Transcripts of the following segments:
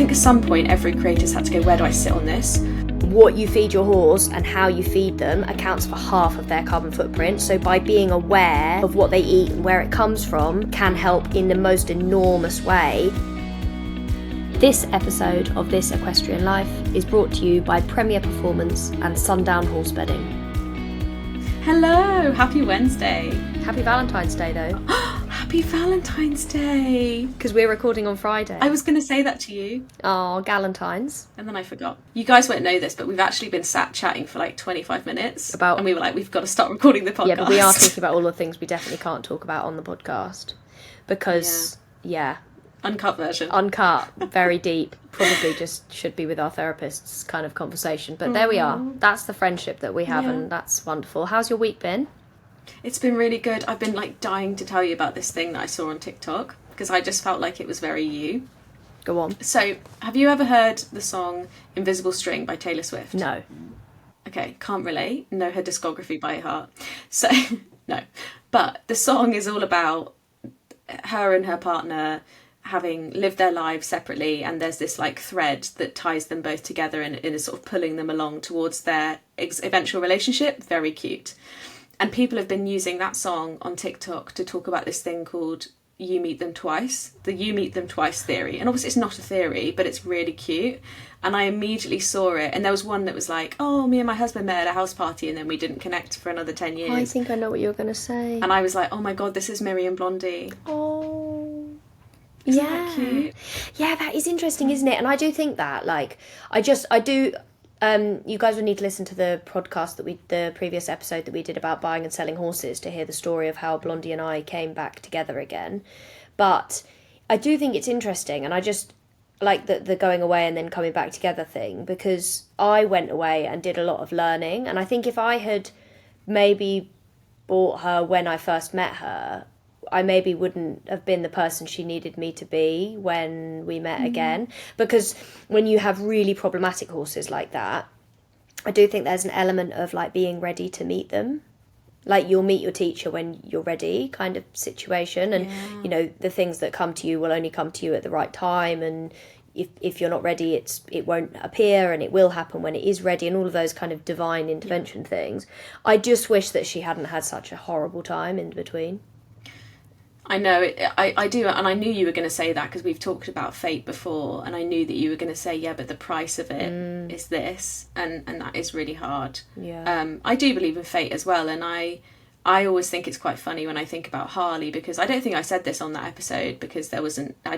think at some point every creator's had to go, where do I sit on this? What you feed your horse and how you feed them accounts for half of their carbon footprint. So by being aware of what they eat and where it comes from can help in the most enormous way. This episode of This Equestrian Life is brought to you by Premier Performance and Sundown Horse Bedding. Hello, happy Wednesday. Happy Valentine's Day though. Happy Valentine's Day. Because we're recording on Friday. I was going to say that to you. Oh, Galentines. And then I forgot. You guys won't know this, but we've actually been sat chatting for like 25 minutes. And we were like, we've got to start recording the podcast. Yeah, but we are thinking about all the things we definitely can't talk about on the podcast. Because, yeah. Uncut version. Uncut, very deep. Probably just should be with our therapists kind of conversation. But there we are. That's the friendship that we have, and that's wonderful. How's your week been? It's been really good. I've been like dying to tell you about this thing that I saw on TikTok because I just felt like it was very you. Go on. So, have you ever heard the song Invisible String by Taylor Swift? No. Okay, can't relate. Know her discography by heart. So, no. But the song is all about her and her partner having lived their lives separately, and there's this like thread that ties them both together and is sort of pulling them along towards their eventual relationship. Very cute. And people have been using that song on TikTok to talk about this thing called You Meet Them Twice, the You Meet Them Twice theory. And obviously it's not a theory, but it's really cute. And I immediately saw it. And there was one that was like, oh, me and my husband met at a house party and then we didn't connect for another 10 years. I think I know what you're going to say. And I was like, oh my God, this is Miri and Blondie. Oh. Isn't that cute? Yeah, that is interesting, isn't it? And I do think that, like, you guys would need to listen to the podcast the previous episode that we did about buying and selling horses to hear the story of how Blondie and I came back together again. But I do think it's interesting, and I just like the going away and then coming back together thing, because I went away and did a lot of learning, and I think if I had maybe bought her when I first met her, I maybe wouldn't have been the person she needed me to be when we met again. Because when you have really problematic horses like that, I do think there's an element of like being ready to meet them. Like you'll meet your teacher when you're ready kind of situation. And, you know, the things that come to you will only come to you at the right time. And if you're not ready, it won't appear, and it will happen when it is ready, and all of those kind of divine intervention things. I just wish that she hadn't had such a horrible time in between. I know, I do, and I knew you were going to say that because we've talked about fate before, and I knew that you were going to say, yeah, but the price of it is this, and that is really hard. Yeah. I do believe in fate as well, and I always think it's quite funny when I think about Harley, because I don't think I said this on that episode because I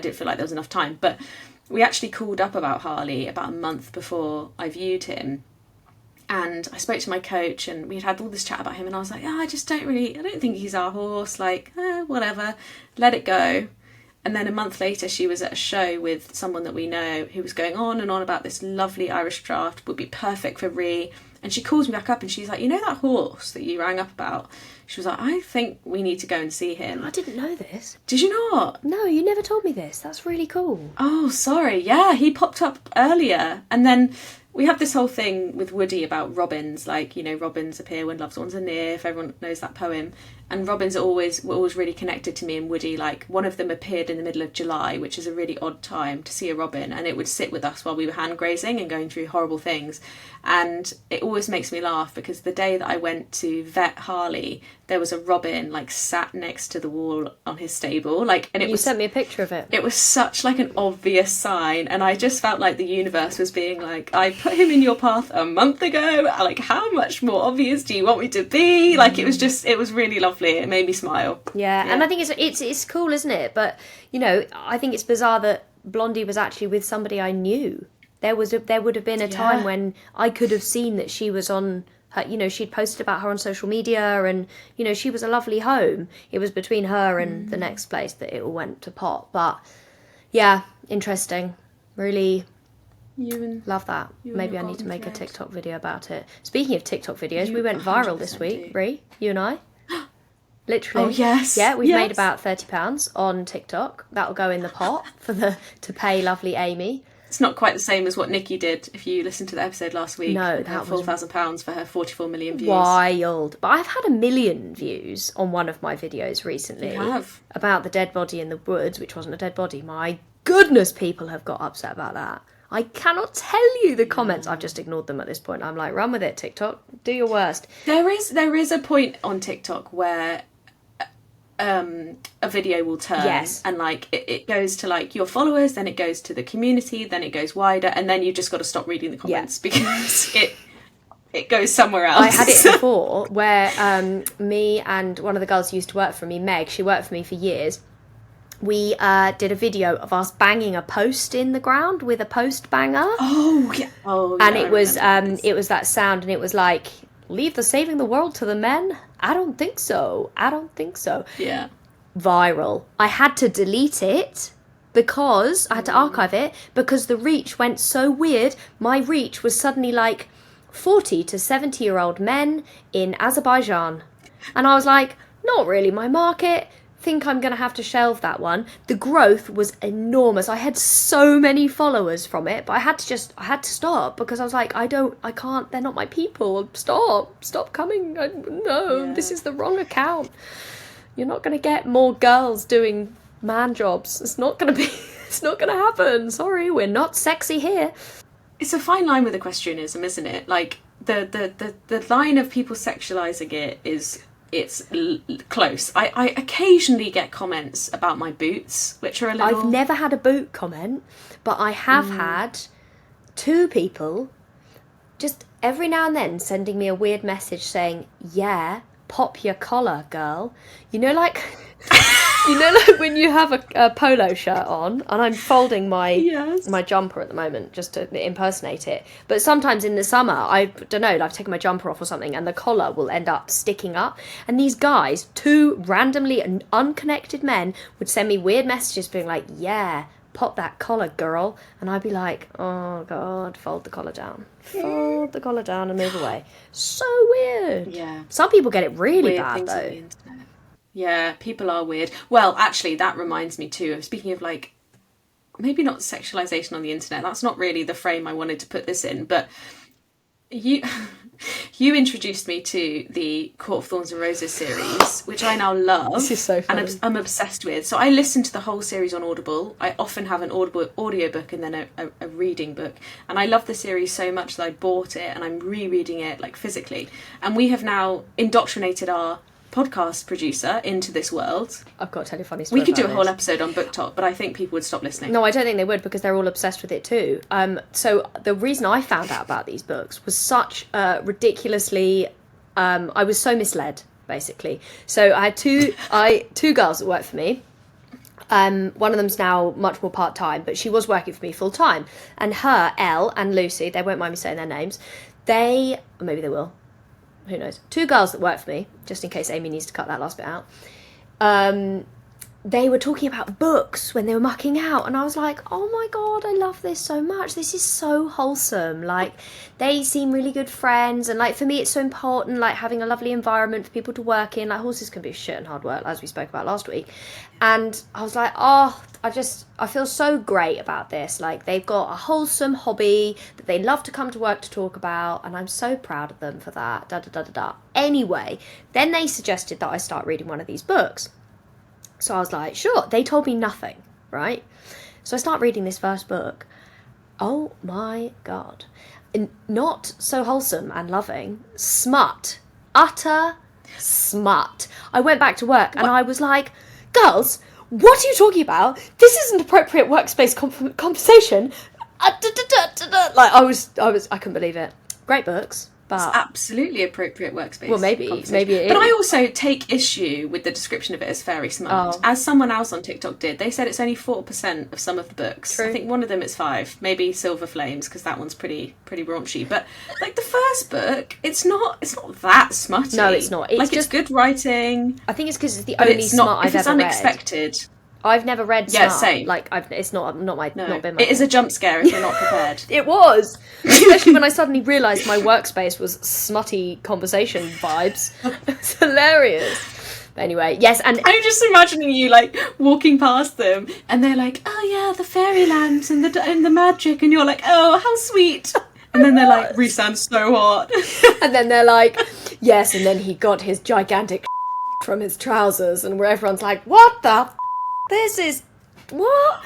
didn't feel like there was enough time, but we actually called up about Harley about a month before I viewed him. And I spoke to my coach and we'd had all this chat about him, and I was like, I don't think he's our horse, like, whatever, let it go. And then a month later she was at a show with someone that we know who was going on and on about this lovely Irish draft, would be perfect for Rhi. And she calls me back up and she's like, you know that horse that you rang up about? She was like, I think we need to go and see him. I didn't know this. Did you not? No, you never told me this. That's really cool. Oh, sorry. Yeah, he popped up earlier. And then we have this whole thing with Woody about robins, like, you know, robins appear when loved ones are near, if everyone knows that poem. And robins were always really connected to me and Woody. Like, one of them appeared in the middle of July, which is a really odd time to see a robin, and it would sit with us while we were hand grazing and going through horrible things. And it always makes me laugh because the day that I went to vet Harley, there was a robin like sat next to the wall on his stable, like, and you sent me a picture of it. It was such like an obvious sign, and I just felt like the universe was being like, I put him in your path a month ago, like, how much more obvious do you want me to be? Like, it was really lovely. It made me smile. Yeah, and I think it's cool, isn't it? But, you know, I think it's bizarre that Blondie was actually with somebody I knew. There would have been a time when I could have seen that she was on her, you know, she'd posted about her on social media, and, you know, she was a lovely home. It was between her and the next place that it all went to pot. But yeah, interesting. Really love that. Maybe I need to make a TikTok video about it. Speaking of TikTok videos, we went viral this week, Rhi, you and I. Literally. Oh, yes. Yeah, we've made about £30 on TikTok. That'll go in the pot to pay lovely Amy. It's not quite the same as what Nikki did, if you listened to the episode last week. No, that was £4,000 for her 44 million views. Wild. But I've had 1 million views on one of my videos recently. You have? About the dead body in the woods, which wasn't a dead body, my goodness people have got upset about that. I cannot tell you the comments. I've just ignored them at this point. I'm like, run with it, TikTok. Do your worst. There is a point on TikTok where a video will turn, yes, and like it goes to like your followers, then it goes to the community, then it goes wider, and then you just got to stop reading the comments because it goes somewhere else. I had it before where me and one of the girls who used to work for me, Meg, she worked for me for years. We did a video of us banging a post in the ground with a post banger. Oh yeah. And it was that sound, and it was like, leave the saving the world to the men? I don't think so. Yeah. Viral. I had to delete it because I had to archive it because the reach went so weird. My reach was suddenly like 40 to 70-year-old men in Azerbaijan. And I was like, not really my market. Think I'm going to have to shelve that one. The growth was enormous. I had so many followers from it, but I had to stop because I was like, I can't, they're not my people. Stop coming. This is the wrong account. You're not going to get more girls doing man jobs. It's not going to happen. Sorry, we're not sexy here. It's a fine line with equestrianism, isn't it? Like the line of people sexualizing it is, it's close. I occasionally get comments about my boots, which are a little... I've never had a boot comment, but I have had 2 people just every now and then sending me a weird message saying, yeah, pop your collar, girl. You know, like when you have a polo shirt on, and I'm folding my jumper at the moment just to impersonate it. But sometimes in the summer, I don't know, I've taken my jumper off or something, and the collar will end up sticking up. And these guys, 2 randomly unconnected men, would send me weird messages being like, yeah, pop that collar, girl. And I'd be like, oh God, fold the collar down. Fold the collar down and move away. So weird. Yeah. Some people get it really weird bad, things on though. the internet. Yeah, people are weird. Well, actually, that reminds me too of, speaking of like, maybe not sexualization on the internet, that's not really the frame I wanted to put this in, but you introduced me to the Court of Thorns and Roses series, which I now love. This is so funny. And I'm obsessed with. So I listen to the whole series on Audible. I often have an Audible audiobook and then a reading book. And I love the series so much that I bought it and I'm rereading it like physically. And we have now indoctrinated our podcast producer into this world. I've got to tell you a funny story. We could do a about whole this. episode on Book Talk, but I think people would stop listening. No, I don't think they would because they're all obsessed with it too. So the reason I found out about these books was such ridiculously... I was so misled, basically. So I had two girls that worked for me. One of them's now much more part-time, but she was working for me full-time. And her, Elle, and Lucy, they won't mind me saying their names, or maybe they will, who knows, 2 girls that work for me, just in case Amy needs to cut that last bit out. They were talking about books when they were mucking out, and I was like, oh my God, I love this so much. This is so wholesome. Like, they seem really good friends, and like, for me, it's so important, like, having a lovely environment for people to work in. Like, horses can be shit and hard work, as we spoke about last week. And I was like, oh, I feel so great about this. Like, they've got a wholesome hobby that they love to come to work to talk about, and I'm so proud of them for that, Anyway, then they suggested that I start reading one of these books. So I was like, sure. They told me nothing, right? So I start reading this first book. Oh my God. Not so wholesome and loving. Smut. Utter smut. I went back to work and I was like, girls, what are you talking about? This isn't appropriate workspace conversation. Like, I couldn't believe it. Great books. But it's absolutely appropriate workspace. Well, maybe it but is. I also take issue with the description of it as fairy smut. Oh. As someone else on TikTok did, they said it's only 4% of some of the books. True. I think one of them is 5, maybe Silver Flames, because that one's pretty raunchy. But like the first book, it's not that smutty. No, it's not. It's good writing. I think it's because it's the only smut I've ever read. It's unexpected. I've never read smut. Yeah, same. Like, it's not been my It is a jump scare if you're not prepared. It was, especially when I suddenly realised my workspace was smutty conversation vibes. It's hilarious. But anyway, yes, and I'm just imagining you like walking past them, and they're like, "Oh yeah, the fairylands and the magic," and you're like, "Oh, how sweet." And then they're like, "Rhysand's so hot." And then they're like, "Yes," and then he got his gigantic from his trousers, and where everyone's like, "What the? This is what?"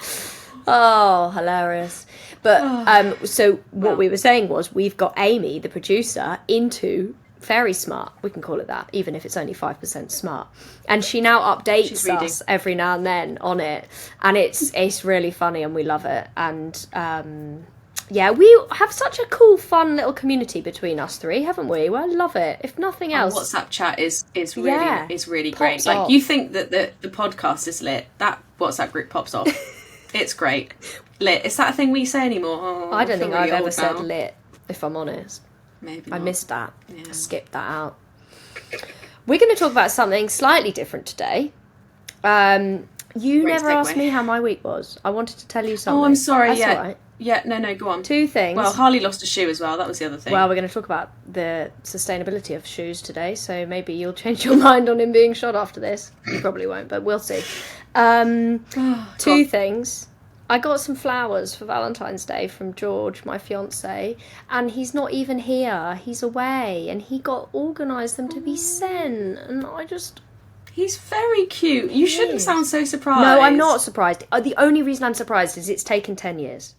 Oh, hilarious. But so what we were saying was we've got Amy, the producer, into Fairy Smart. We can call it that, even if it's only 5% smart. And she now updates us every now and then on it. And it's really funny and we love it. And yeah, we have such a cool, fun little community between us three, haven't we? Well, I love it. If nothing else, our WhatsApp chat is really great. Like off. you think that the podcast is lit, that WhatsApp group pops off. It's great. Lit. Is that a thing we say anymore? Oh, I don't think I've ever said lit, if I'm honest. Maybe I not. missed that. Yeah. I skipped that out. We're going to talk about something slightly different today. You never asked me how my week was. I wanted to tell you something. Oh, I'm sorry. That's yeah. all right. Yeah, no, go on. 2 things. Well, Harley lost a shoe as well. That was the other thing. Well, we're going to talk about the sustainability of shoes today, so maybe you'll change your mind on him being shot after this. You probably won't, but we'll see. 2 things. I got some flowers for Valentine's Day from George, my fiancé, and he's not even here. He's away, and he organised them to be sent, and I just... He's very cute. You shouldn't sound so surprised. No, I'm not surprised. The only reason I'm surprised is it's taken 10 years.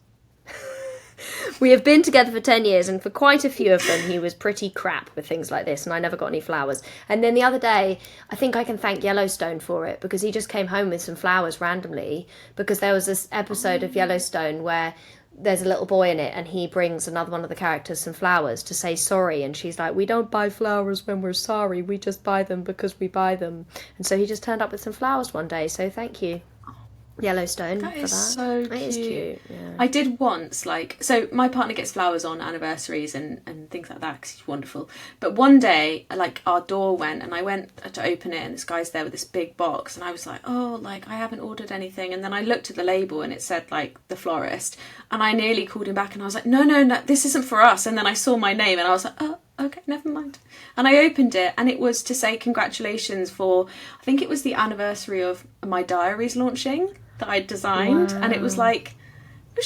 We have been together for 10 years, and for quite a few of them, he was pretty crap with things like this, and I never got any flowers. And then the other day, I think I can thank Yellowstone for it, because he just came home with some flowers randomly, because there was this episode of Yellowstone where there's a little boy in it, and he brings another one of the characters some flowers to say sorry, and she's like, we don't buy flowers when we're sorry, we just buy them because we buy them. And so he just turned up with some flowers one day, so thank you, Yellowstone. That is for that. so cute. It is cute, yeah. I did once, so my partner gets flowers on anniversaries and things like that because he's wonderful. But one day, our door went and I went to open it and this guy's there with this big box and I was like, oh, I haven't ordered anything. And then I looked at the label and it said, the florist. And I nearly called him back and I was like, no, this isn't for us. And then I saw my name and I was like, oh, okay, never mind. And I opened it and it was to say congratulations for, I think it was the anniversary of my diaries launching that I designed. Wow. And it was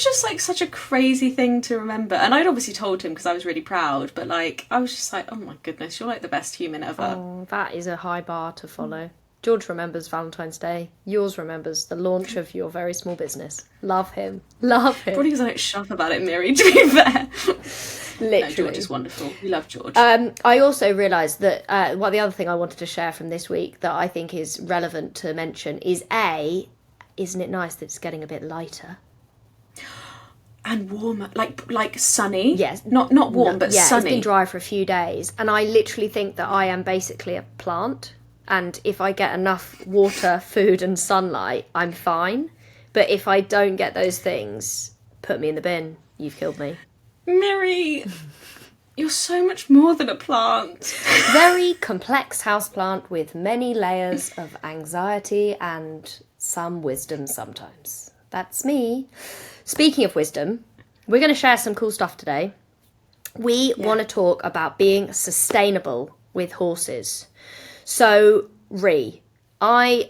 just such a crazy thing to remember. And I'd obviously told him because I was really proud, but I was just like, oh my goodness, you're the best human ever. Oh, that is a high bar to follow. George remembers Valentine's Day. Yours remembers the launch of your very small business. Love him. Love him. Probably because I don't shut up about it, Miri, to be fair. Literally. No, George is wonderful. We love George. I also realised that the other thing I wanted to share from this week that I think is relevant to mention is isn't it nice that it's getting a bit lighter? And warmer, like sunny. Yes. Not warm, but sunny. It's been dry for a few days. And I literally think that I am basically a plant. And if I get enough water, food and sunlight, I'm fine. But if I don't get those things, put me in the bin. You've killed me. Miri, you're so much more than a plant. Very complex houseplant with many layers of anxiety and some wisdom sometimes. That's me. Speaking of wisdom, we're going to share some cool stuff today. We want to talk about being sustainable with horses. So, Rhi,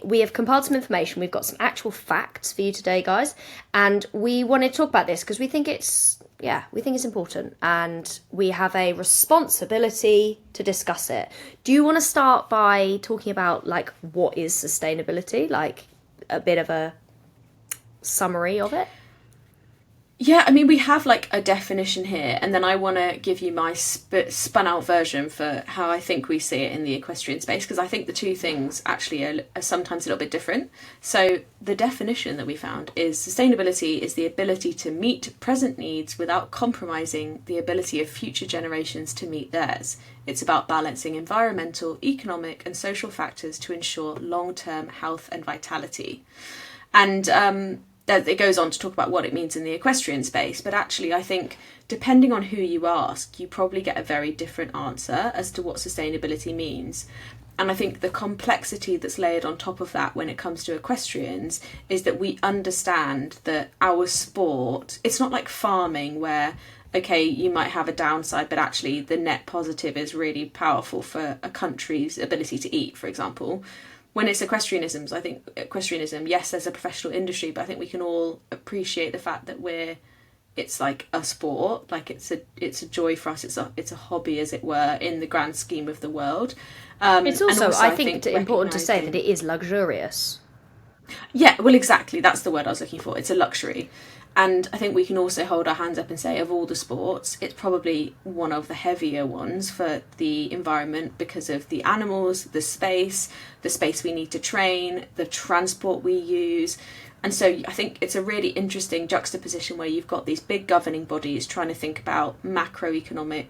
we have compiled some information. We've got some actual facts for you today, guys. And we wanted to talk about this because we think it's important. And we have a responsibility to discuss it. Do you want to start by talking about, what is sustainability? A bit of a summary of it? Yeah, I mean, we have a definition here, and then I want to give you my spun out version for how I think we see it in the equestrian space, because I think the two things actually are sometimes a little bit different. So the definition that we found is sustainability is the ability to meet present needs without compromising the ability of future generations to meet theirs. It's about balancing environmental, economic and social factors to ensure long-term health and vitality. And it goes on to talk about what it means in the equestrian space, but actually I think depending on who you ask, you probably get a very different answer as to what sustainability means. And I think the complexity that's layered on top of that when it comes to equestrians is that we understand that our sport, it's not like farming where, okay, you might have a downside, but actually the net positive is really powerful for a country's ability to eat, for example. When it's equestrianism, yes, there's a professional industry, but I think we can all appreciate the fact that it's like a sport, it's a joy for us. It's a hobby, as it were, in the grand scheme of the world. It's also I think important to say that it is luxurious. Yeah, well, exactly. That's the word I was looking for. It's a luxury. And I think we can also hold our hands up and say, of all the sports, it's probably one of the heavier ones for the environment because of the animals, the space we need to train, the transport we use. And so I think it's a really interesting juxtaposition where you've got these big governing bodies trying to think about macroeconomic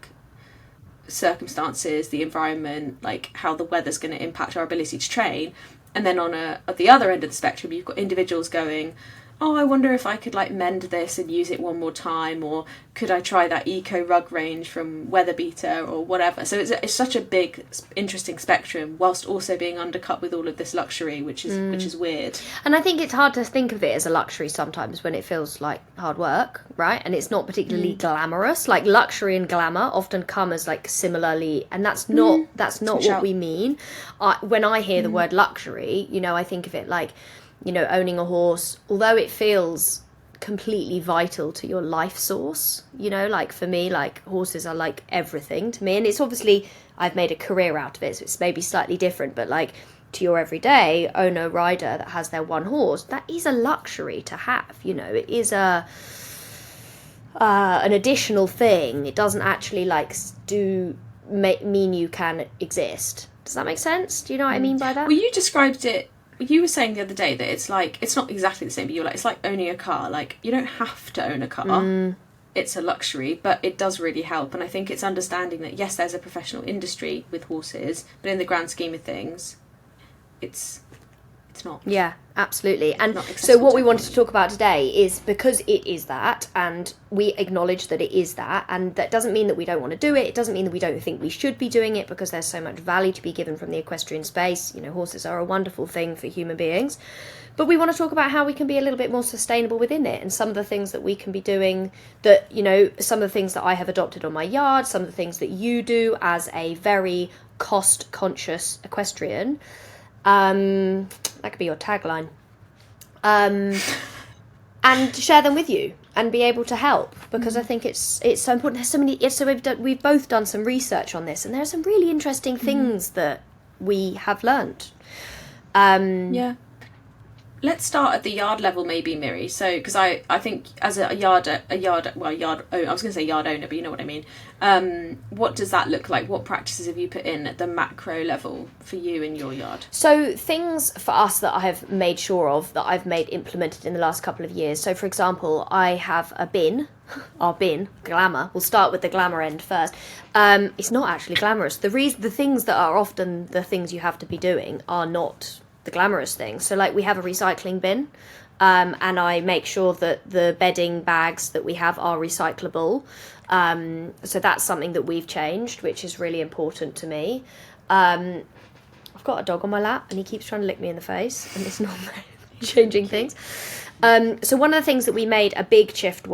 circumstances, the environment, like how the weather's going to impact our ability to train. And then at the other end of the spectrum, you've got individuals going, oh, I wonder if I could like mend this and use it one more time, or could I try that eco rug range from Weatherbeater or whatever. So it's such a big, interesting spectrum, whilst also being undercut with all of this luxury, which is weird. And I think it's hard to think of it as a luxury sometimes when it feels like hard work, right? And it's not particularly glamorous. Like luxury and glamour often come as like similarly, and that's not what we mean. When I hear the word luxury, you know, I think of it like, you know, owning a horse, although it feels completely vital to your life source, you know, like for me, like horses are like everything to me. And it's obviously, I've made a career out of it, so it's maybe slightly different, but like to your everyday owner rider that has their one horse, that is a luxury to have, you know, it is an additional thing. It doesn't actually like mean you can exist. Does that make sense? Do you know what I mean by that? Well, you described it. You were saying the other day that it's like, it's not exactly the same, but you were like, it's like owning a car. Like, you don't have to own a car. It's a luxury, but it does really help. And I think it's understanding that, yes, there's a professional industry with horses, but in the grand scheme of things, it's not. Yeah, absolutely. And so what we wanted to talk about today is, because it is that, and we acknowledge that it is that, and that doesn't mean that we don't want to do it. It doesn't mean that we don't think we should be doing it, because there's so much value to be given from the equestrian space. You know, horses are a wonderful thing for human beings. But we want to talk about how we can be a little bit more sustainable within it, and some of the things that we can be doing that, you know, some of the things that I have adopted on my yard, some of the things that you do as a very cost-conscious equestrian. That could be your tagline. And share them with you and be able to help, because I think it's so important. There's so many. So we've both done some research on this, and there are some really interesting things that we have learnt. Yeah. Let's start at the yard level, maybe, Miri. So, because I think as I was going to say yard owner, but you know what I mean. What does that look like? What practices have you put in at the macro level for you in your yard? So things for us that I have made sure of, that I've implemented in the last couple of years. So for example, I have a bin, our bin, glamour. We'll start with the glamour end first. It's not actually glamorous. The things that are often the things you have to be doing are not the glamorous things. So like we have a recycling bin, and I make sure that the bedding bags that we have are recyclable. So that's something that we've changed, which is really important to me. I've got a dog on my lap and he keeps trying to lick me in the face, and it's not changing things. So one of the things that we made a big shift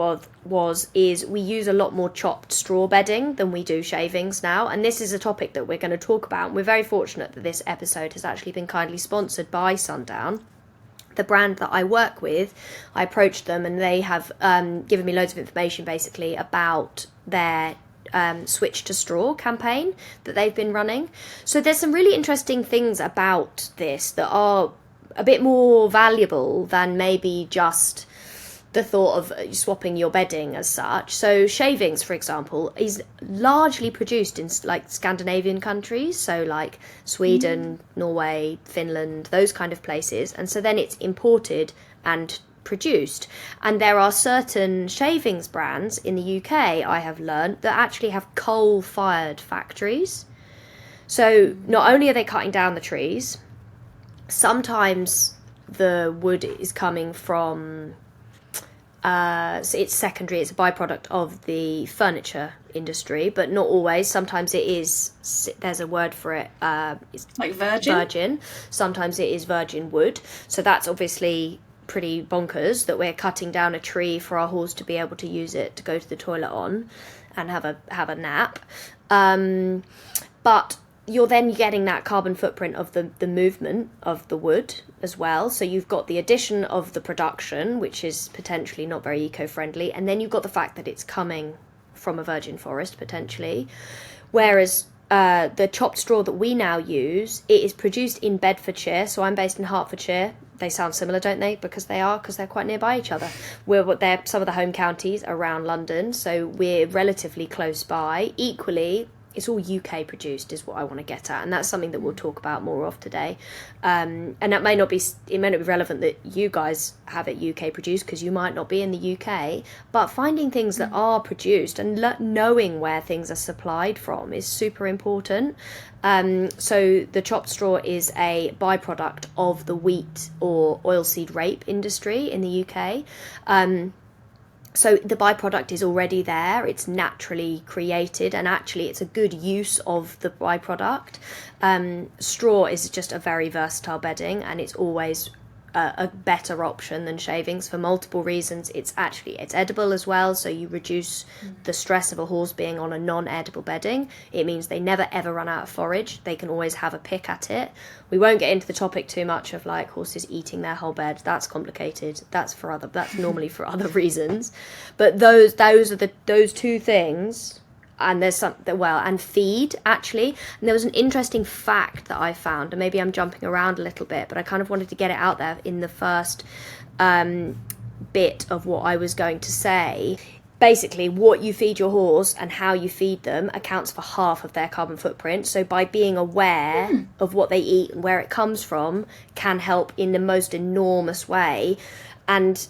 is we use a lot more chopped straw bedding than we do shavings now, and this is a topic that we're going to talk about. And we're very fortunate that this episode has actually been kindly sponsored by Sundown, the brand that I work with. I approached them and they have given me loads of information basically about their switch to straw campaign that they've been running. So there's some really interesting things about this that are a bit more valuable than maybe just the thought of swapping your bedding as such. So shavings, for example, is largely produced in like Scandinavian countries, so like Sweden, Norway, Finland, those kind of places, and so then it's imported and produced. And there are certain shavings brands in the UK, I have learnt, that actually have coal-fired factories. So not only are they cutting down the trees, sometimes the wood is coming from so it's secondary, it's a byproduct of the furniture industry, but not always. Sometimes it is, there's a word for it, it's like virgin. Sometimes it is virgin wood. So that's obviously pretty bonkers that we're cutting down a tree for our horse to be able to use it to go to the toilet on and have a nap. But you're then getting that carbon footprint of the movement of the wood as well. So you've got the addition of the production, which is potentially not very eco-friendly, and then you've got the fact that it's coming from a virgin forest, potentially. Whereas the chopped straw that we now use, it is produced in Bedfordshire, so I'm based in Hertfordshire. They sound similar, don't they? Because they're quite nearby each other. They're some of the home counties around London, so we're relatively close by. Equally, it's all UK produced is what I want to get at, and that's something that we'll talk about more of today. And it may not be relevant that you guys have it UK produced because you might not be in the UK, but finding things that are produced and knowing where things are supplied from is super important. So the chopped straw is a byproduct of the wheat or oilseed rape industry in the UK. So the byproduct is already there, it's naturally created, and actually it's a good use of the byproduct. Straw is just a very versatile bedding, and it's always a better option than shavings for multiple reasons. It's edible as well, so you reduce the stress of a horse being on a non-edible bedding. It means they never ever run out of forage. They can always have a pick at it. We won't get into the topic too much of like horses eating their whole bed. That's complicated. That's normally for other reasons. But those are those two things. And there's and feed, actually. And there was an interesting fact that I found, and maybe I'm jumping around a little bit, but I kind of wanted to get it out there in the first bit of what I was going to say. Basically, what you feed your horse and how you feed them accounts for half of their carbon footprint. So by being aware of what they eat and where it comes from can help in the most enormous way. And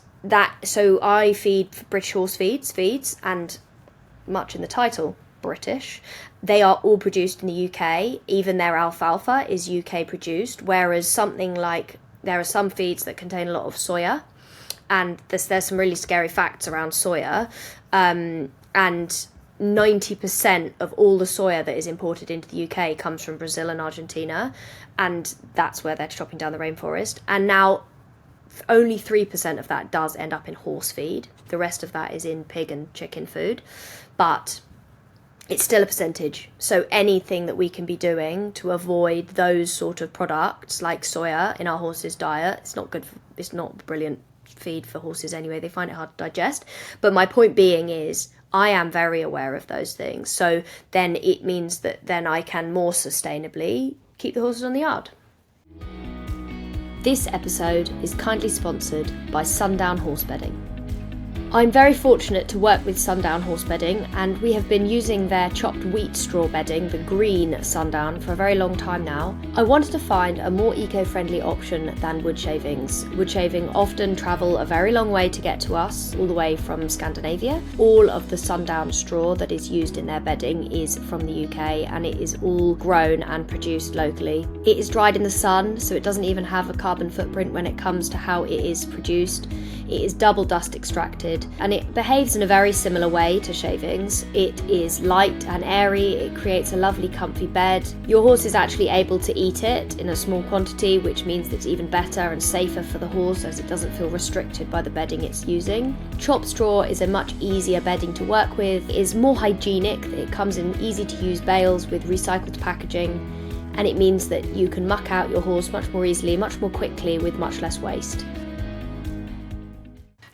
so I feed British horse feeds, and much in the title, British. They are all produced in the UK. Even their alfalfa is UK produced, whereas there are some feeds that contain a lot of soya, and there's some really scary facts around soya, and 90% of all the soya that is imported into the UK comes from Brazil and Argentina, and that's where they're chopping down the rainforest. And now only 3% of that does end up in horse feed. The rest of that is in pig and chicken food, but it's still a percentage. So anything that we can be doing to avoid those sort of products like soya in our horses' diet, it's not brilliant feed for horses anyway. They find it hard to digest. But my point being is I am very aware of those things. So then it means that then I can more sustainably keep the horses on the yard. This episode is kindly sponsored by Sundown Horse Bedding. I'm very fortunate to work with Sundown Horse Bedding, and we have been using their chopped wheat straw bedding, the green Sundown, for a very long time now. I wanted to find a more eco-friendly option than wood shavings. Wood shaving often travel a very long way to get to us, all the way from Scandinavia. All of the Sundown straw that is used in their bedding is from the UK, and it is all grown and produced locally. It is dried in the sun, so it doesn't even have a carbon footprint when it comes to how it is produced. It is double dust extracted, and it behaves in a very similar way to shavings. It is light and airy, it creates a lovely comfy bed. Your horse is actually able to eat it in a small quantity, which means that it's even better and safer for the horse as it doesn't feel restricted by the bedding it's using. Chopped straw is a much easier bedding to work with, it is more hygienic, it comes in easy to use bales with recycled packaging, and it means that you can muck out your horse much more easily, much more quickly, with much less waste.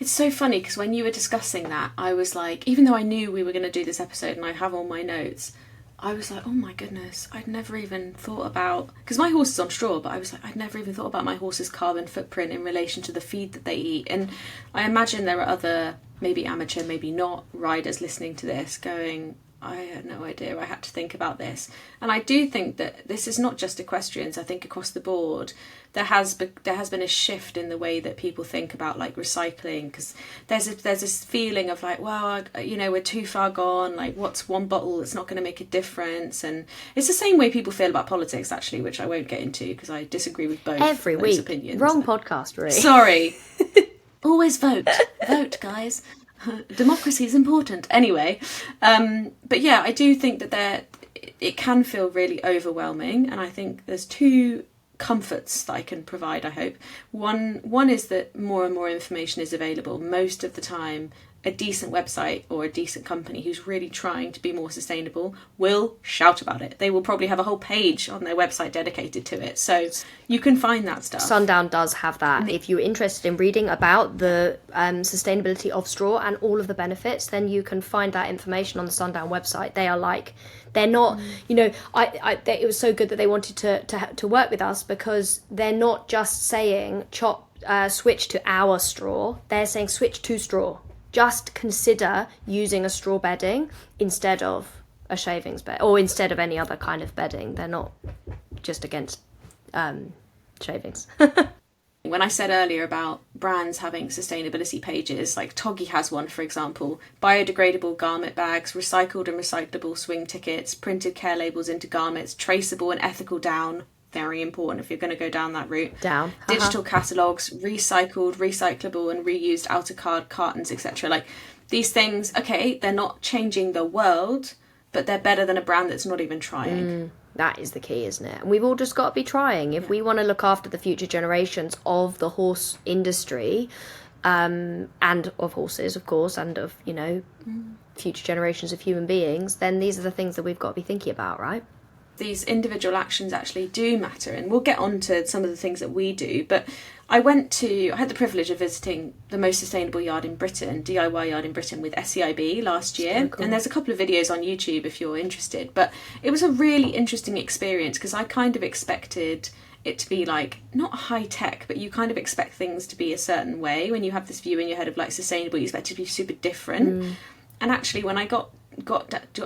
It's so funny because when you were discussing that, I was like, even though I knew we were going to do this episode and I have all my notes, I was like, oh my goodness, I'd never even thought about, because my horse is on straw, but I was like, I'd never even thought about my horse's carbon footprint in relation to the feed that they eat. And I imagine there are other, maybe amateur, maybe not, riders listening to this going, I had no idea I had to think about this. And I do think that this is not just equestrians. I think across the board there has been a shift in the way that people think about like recycling, because there's this feeling of like, well, we're too far gone, like what's one bottle, it's not going to make a difference. And it's the same way people feel about politics, actually, which I won't get into because I disagree with both every those week opinions. Wrong podcast, really. Sorry. Always vote guys. Democracy is important anyway. But yeah, I do think that it can feel really overwhelming, and I think there's two comforts that I can provide, I hope. One is that more and more information is available. Most of the time, a decent website or a decent company who's really trying to be more sustainable will shout about it. They will probably have a whole page on their website dedicated to it. So you can find that stuff. Sundown does have that. If you're interested in reading about the sustainability of straw and all of the benefits, then you can find that information on the Sundown website. They're not, it was so good that they wanted to work with us, because they're not just saying chop switch to our straw. They're saying switch to straw. Just consider using a straw bedding instead of a shavings bed, or instead of any other kind of bedding. They're not just against shavings. When I said earlier about brands having sustainability pages, like Toggy has one, for example, biodegradable garment bags, recycled and recyclable swing tickets, printed care labels into garments, traceable and ethical down, very important if you're going to go down that route. Down. Digital catalogues, recycled, recyclable and reused outer card cartons, etc. Like these things, okay, they're not changing the world, but they're better than a brand that's not even trying. That is the key, isn't it? And we've all just got to be trying. If we want to look after the future generations of the horse industry, and of horses, of course, and of, future generations of human beings, then these are the things that we've got to be thinking about, right? These individual actions actually do matter, and we'll get on to some of the things that we do, but I had the privilege of visiting the most sustainable yard in Britain, DIY yard in Britain, with SEIB last year. So cool. And there's a couple of videos on YouTube if you're interested, but it was a really interesting experience because I kind of expected it to be like, not high tech, but you kind of expect things to be a certain way. When you have this view in your head of like sustainable, you expect it to be super different. And actually when I got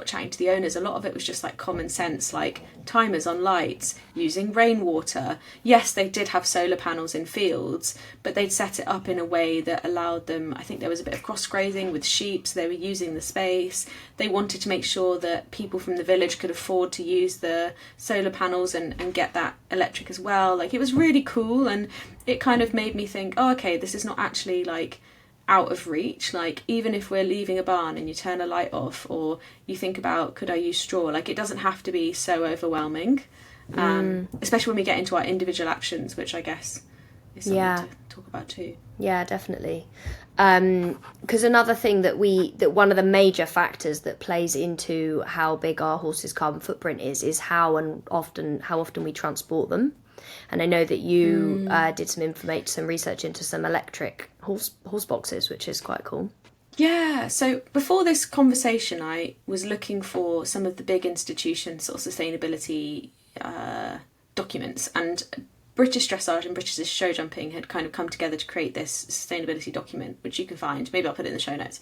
chatting to the owners, a lot of it was just like common sense, like timers on lights, using rainwater. Yes, they did have solar panels in fields, but they'd set it up in a way that allowed them, I think there was a bit of cross grazing with sheep, so they were using the space. They wanted to make sure that people from the village could afford to use the solar panels and get that electric as well. Like it was really cool, and it kind of made me think, oh, okay, this is not actually like out of reach. Like even if we're leaving a barn and you turn a light off, or you think about, could I use straw, like it doesn't have to be so overwhelming, especially when we get into our individual actions, which I guess is something to talk about too. Yeah, definitely. Because another thing that one of the major factors that plays into how big our horse's carbon footprint is how often we transport them. And I know that you did some research into some electric horse boxes, which is quite cool. Yeah, so before this conversation, I was looking for some of the big institutions' sort of sustainability documents, and British Dressage and British Show Jumping had kind of come together to create this sustainability document, which you can find. Maybe I'll put it in the show notes.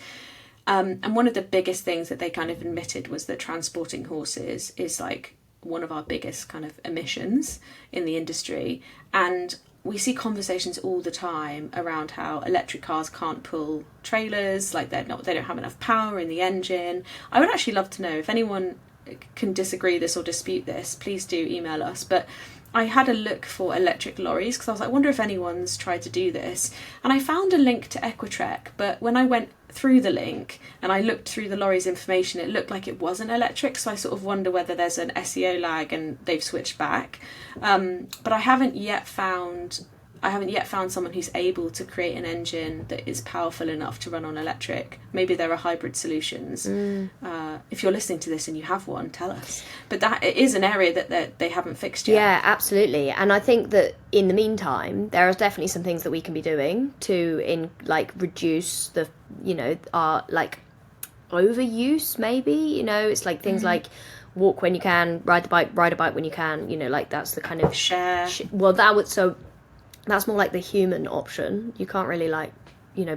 And one of the biggest things that they kind of admitted was that transporting horses is like one of our biggest kind of emissions in the industry. And we see conversations all the time around how electric cars can't pull trailers, like they don't have enough power in the engine. I would actually love to know if anyone can disagree this or dispute this, please do email us. But I had a look for electric lorries because I was like, I wonder if anyone's tried to do this. And I found a link to Equitex, but when I went through the link and I looked through the lorry's information, it looked like it wasn't electric, so I sort of wonder whether there's an SEO lag and they've switched back. But I haven't yet found someone who's able to create an engine that is powerful enough to run on electric. Maybe there are hybrid solutions. If you're listening to this and you have one, tell us. But that it is an area that they haven't fixed yet. Yeah, absolutely. And I think that in the meantime, there are definitely some things that we can be doing to reduce the, our like overuse maybe, it's like things like walk when you can, ride a bike when you can, like that's the kind of share. That's more like the human option. You can't really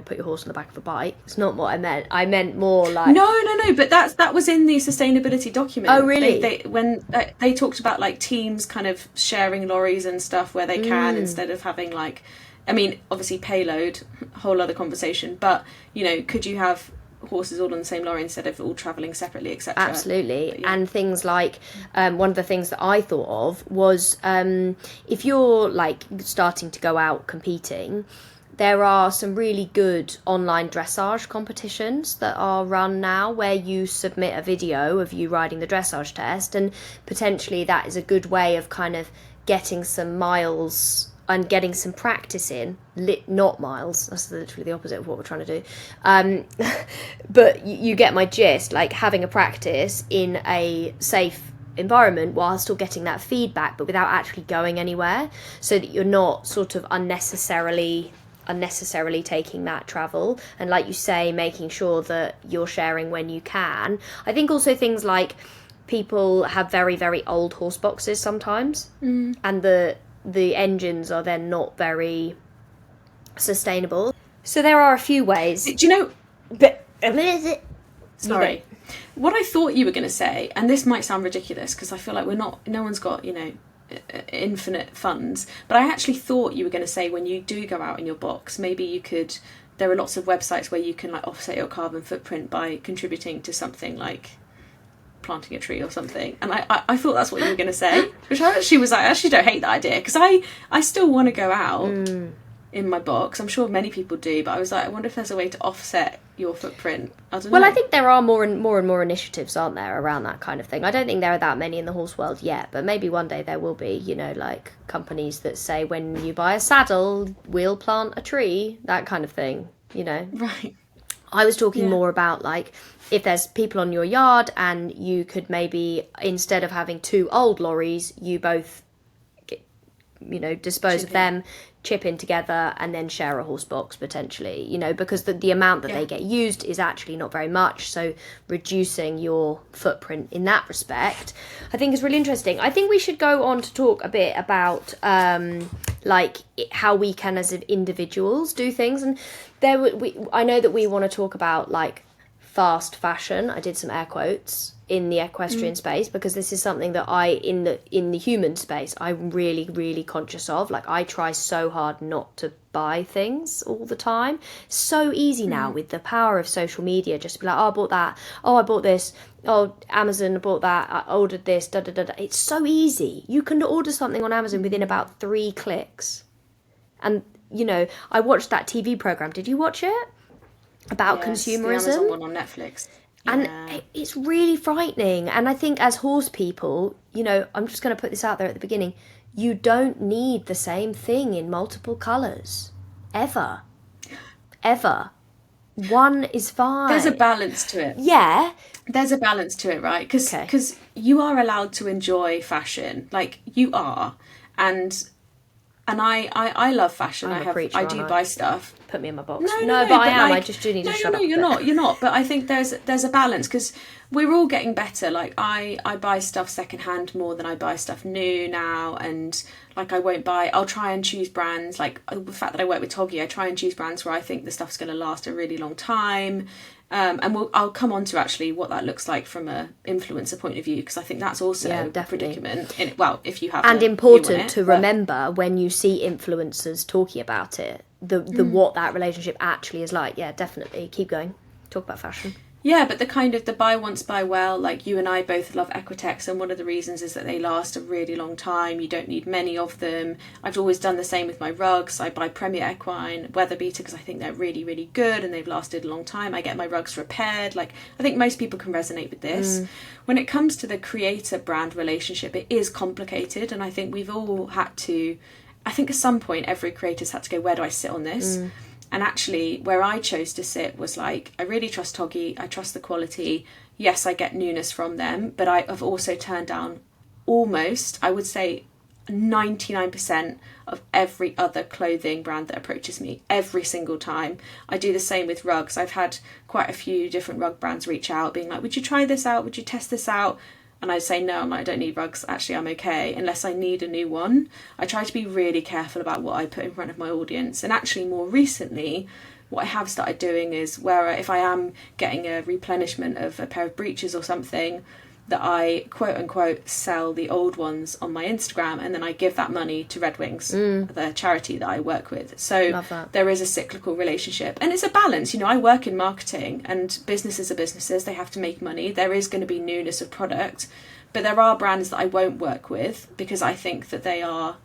put your horse on the back of a bike. It's not what I meant. I meant more like... No, but that was in the sustainability document. Oh, really? When they talked about like teams kind of sharing lorries and stuff where they can, instead of having like... I mean, obviously payload, whole other conversation, but, could you have horses all on the same lorry instead of all travelling separately, etc.? Absolutely. Yeah. And things like one of the things that I thought of was if you're like starting to go out competing, there are some really good online dressage competitions that are run now where you submit a video of you riding the dressage test, and potentially that is a good way of kind of getting some miles and getting some practice in, not miles, that's literally the opposite of what we're trying to do, but you get my gist, like having a practice in a safe environment while still getting that feedback but without actually going anywhere, so that you're not sort of unnecessarily taking that travel, and like you say, making sure that you're sharing when you can. I think also things like people have very, very old horse boxes sometimes, and the engines are then not very sustainable. So there are a few ways. Do you know... But Sorry. What I thought you were going to say, and this might sound ridiculous because I feel like no one's got, infinite funds, but I actually thought you were going to say when you do go out in your box, maybe you could... There are lots of websites where you can like offset your carbon footprint by contributing to something like planting a tree or something. And I thought that's what you were going to say, which I actually was like, I actually don't hate that idea because I still want to go out in my box. I'm sure many people do, but I was like, I wonder if there's a way to offset your footprint. I don't know. Well, I think there are more and more initiatives, aren't there, around that kind of thing. I don't think there are that many in the horse world yet, but maybe one day there will be, like companies that say when you buy a saddle, we'll plant a tree, that kind of thing, Right. I was talking more about like if there's people on your yard and you could maybe, instead of having 2 old lorries, you both, dispose of them, chip in together and then share a horse box potentially, because the amount that they get used is actually not very much. So reducing your footprint in that respect, I think is really interesting. I think we should go on to talk a bit about like how we can as individuals do things. And I know that we want to talk about like fast fashion. I did some air quotes in the equestrian space because this is something that in the human space I'm really, really conscious of. Like I try so hard not to buy things all the time. So easy now with the power of social media, just to be like, oh, I bought that, oh, I bought this, oh, Amazon, I bought that, I ordered this, da da da da. It's so easy. You can order something on Amazon within about 3 clicks. And I watched that TV program. Did you watch it? About consumerism. The Amazon one on Netflix. And it's really frightening. And I think as horse people, I'm just going to put this out there at the beginning. You don't need the same thing in multiple colours. Ever. One is fine. There's a balance to it. Yeah. There's a balance to it, right? Because you are allowed to enjoy fashion. Like, you are. And I love fashion. I do buy stuff. Put me in my box. No, but I am. I just do need to shut up. You're not. But I think there's a balance because we're all getting better. Like I buy stuff secondhand more than I buy stuff new now, and like I'll try and choose brands. Like the fact that I work with Toggy, I try and choose brands where I think the stuff's going to last a really long time. And I'll come on to actually what that looks like from a influencer point of view, because I think that's also a predicament. If you have, and important to remember when you see influencers talking about it, the what that relationship actually is like. Yeah, definitely. Keep going. Talk about fashion. Yeah, but the buy once, buy well, like you and I both love Equitex, and one of the reasons is that they last a really long time. You don't need many of them. I've always done the same with my rugs. I buy Premier Equine Weather Beater because I think they're really, really good and they've lasted a long time. I get my rugs repaired. Like, I think most people can resonate with this. When it comes to the creator-brand relationship, it is complicated, and I think we've all had to... I think at some point every creator's had to go, where do I sit on this? And actually, where I chose to sit was like, I really trust Toggy. I trust the quality. Yes, I get newness from them, but I have also turned down almost, I would say, 99% of every other clothing brand that approaches me every single time. I do the same with rugs. I've had quite a few different rug brands reach out, being like, would you try this out? Would you test this out? And I'd say, no, I don't need rugs. Actually, I'm okay, unless I need a new one. I try to be really careful about what I put in front of my audience. And actually, more recently, what I have started doing is where if I am getting a replenishment of a pair of breeches or something, that I, quote unquote, sell the old ones on my Instagram, and then I give that money to Red Wings, the charity that I work with. So there is a cyclical relationship, and it's a balance. I work in marketing, and businesses are businesses. They have to make money. There is going to be newness of product, but there are brands that I won't work with because I think that they are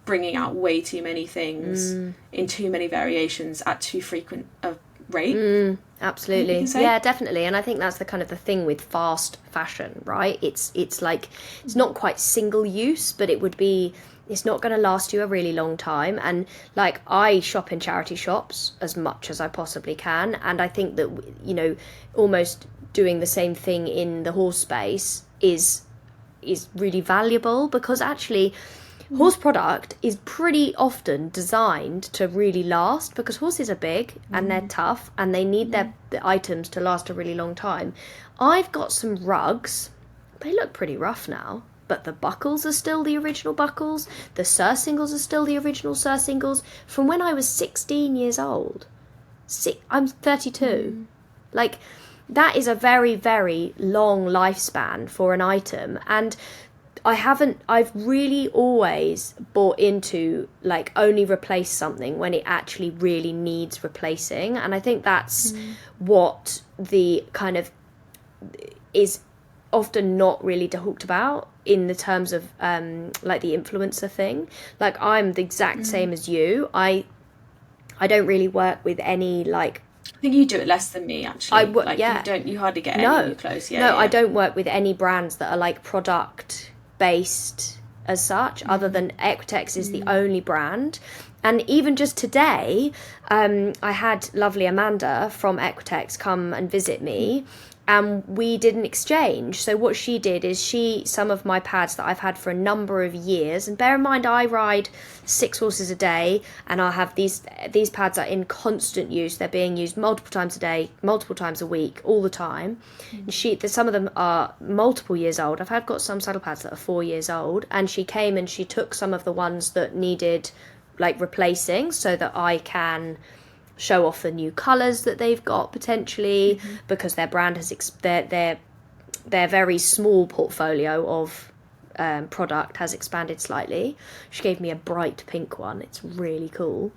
bringing out way too many things in too many variations at too frequent a rate. Absolutely. Yeah, definitely. And I think that's the kind of the thing with fast fashion, right? It's like, it's not quite single use, but it's not going to last you a really long time. And like, I shop in charity shops as much as I possibly can. And I think that, almost doing the same thing in the horse space is really valuable, because actually horse product is pretty often designed to really last, because horses are big and they're tough and they need the items to last a really long time. I've got some rugs. They look pretty rough now, but the buckles are still the original buckles. The surcingles are still the original surcingles from when I was 16 years old. I'm 32. Like, that is a very, very long lifespan for an item. And I've really always bought into, like, only replace something when it actually really needs replacing. And I think that's what the kind of is often not really talked about in the terms of, like, the influencer thing. Like, I'm the exact same as you. I don't really work with any, like... I think you do it less than me, actually. You hardly get any new clothes. I don't work with any brands that are, like, product based as such, other than Equitex is the only brand. And even just today, I had lovely Amanda from Equitex come and visit me, and we did an exchange. So what she did is some of my pads that I've had for a number of years, and bear in mind I ride 6 horses a day, and I have these pads are in constant use. They're being used multiple times a day, multiple times a week, all the time. And some of them are multiple years old. I've got some saddle pads that are 4 years old, and she came and she took some of the ones that needed, like, replacing, so that I can show off the new colours that they've got potentially, because their brand has their very small portfolio of product has expanded slightly. She gave me a bright pink one. It's really cool.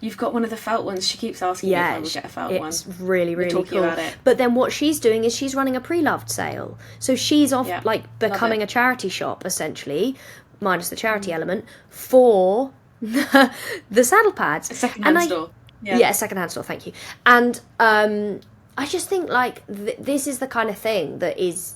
You've got one of the felt ones. She keeps asking me if I will get a felt one. It's really, really cool. About it. But then what she's doing is she's running a preloved sale. So she's like becoming a charity shop, essentially, minus the charity element, for the saddle pads. A second-hand store. Yeah, a second-hand store, thank you. And I just think, like, this is the kind of thing that is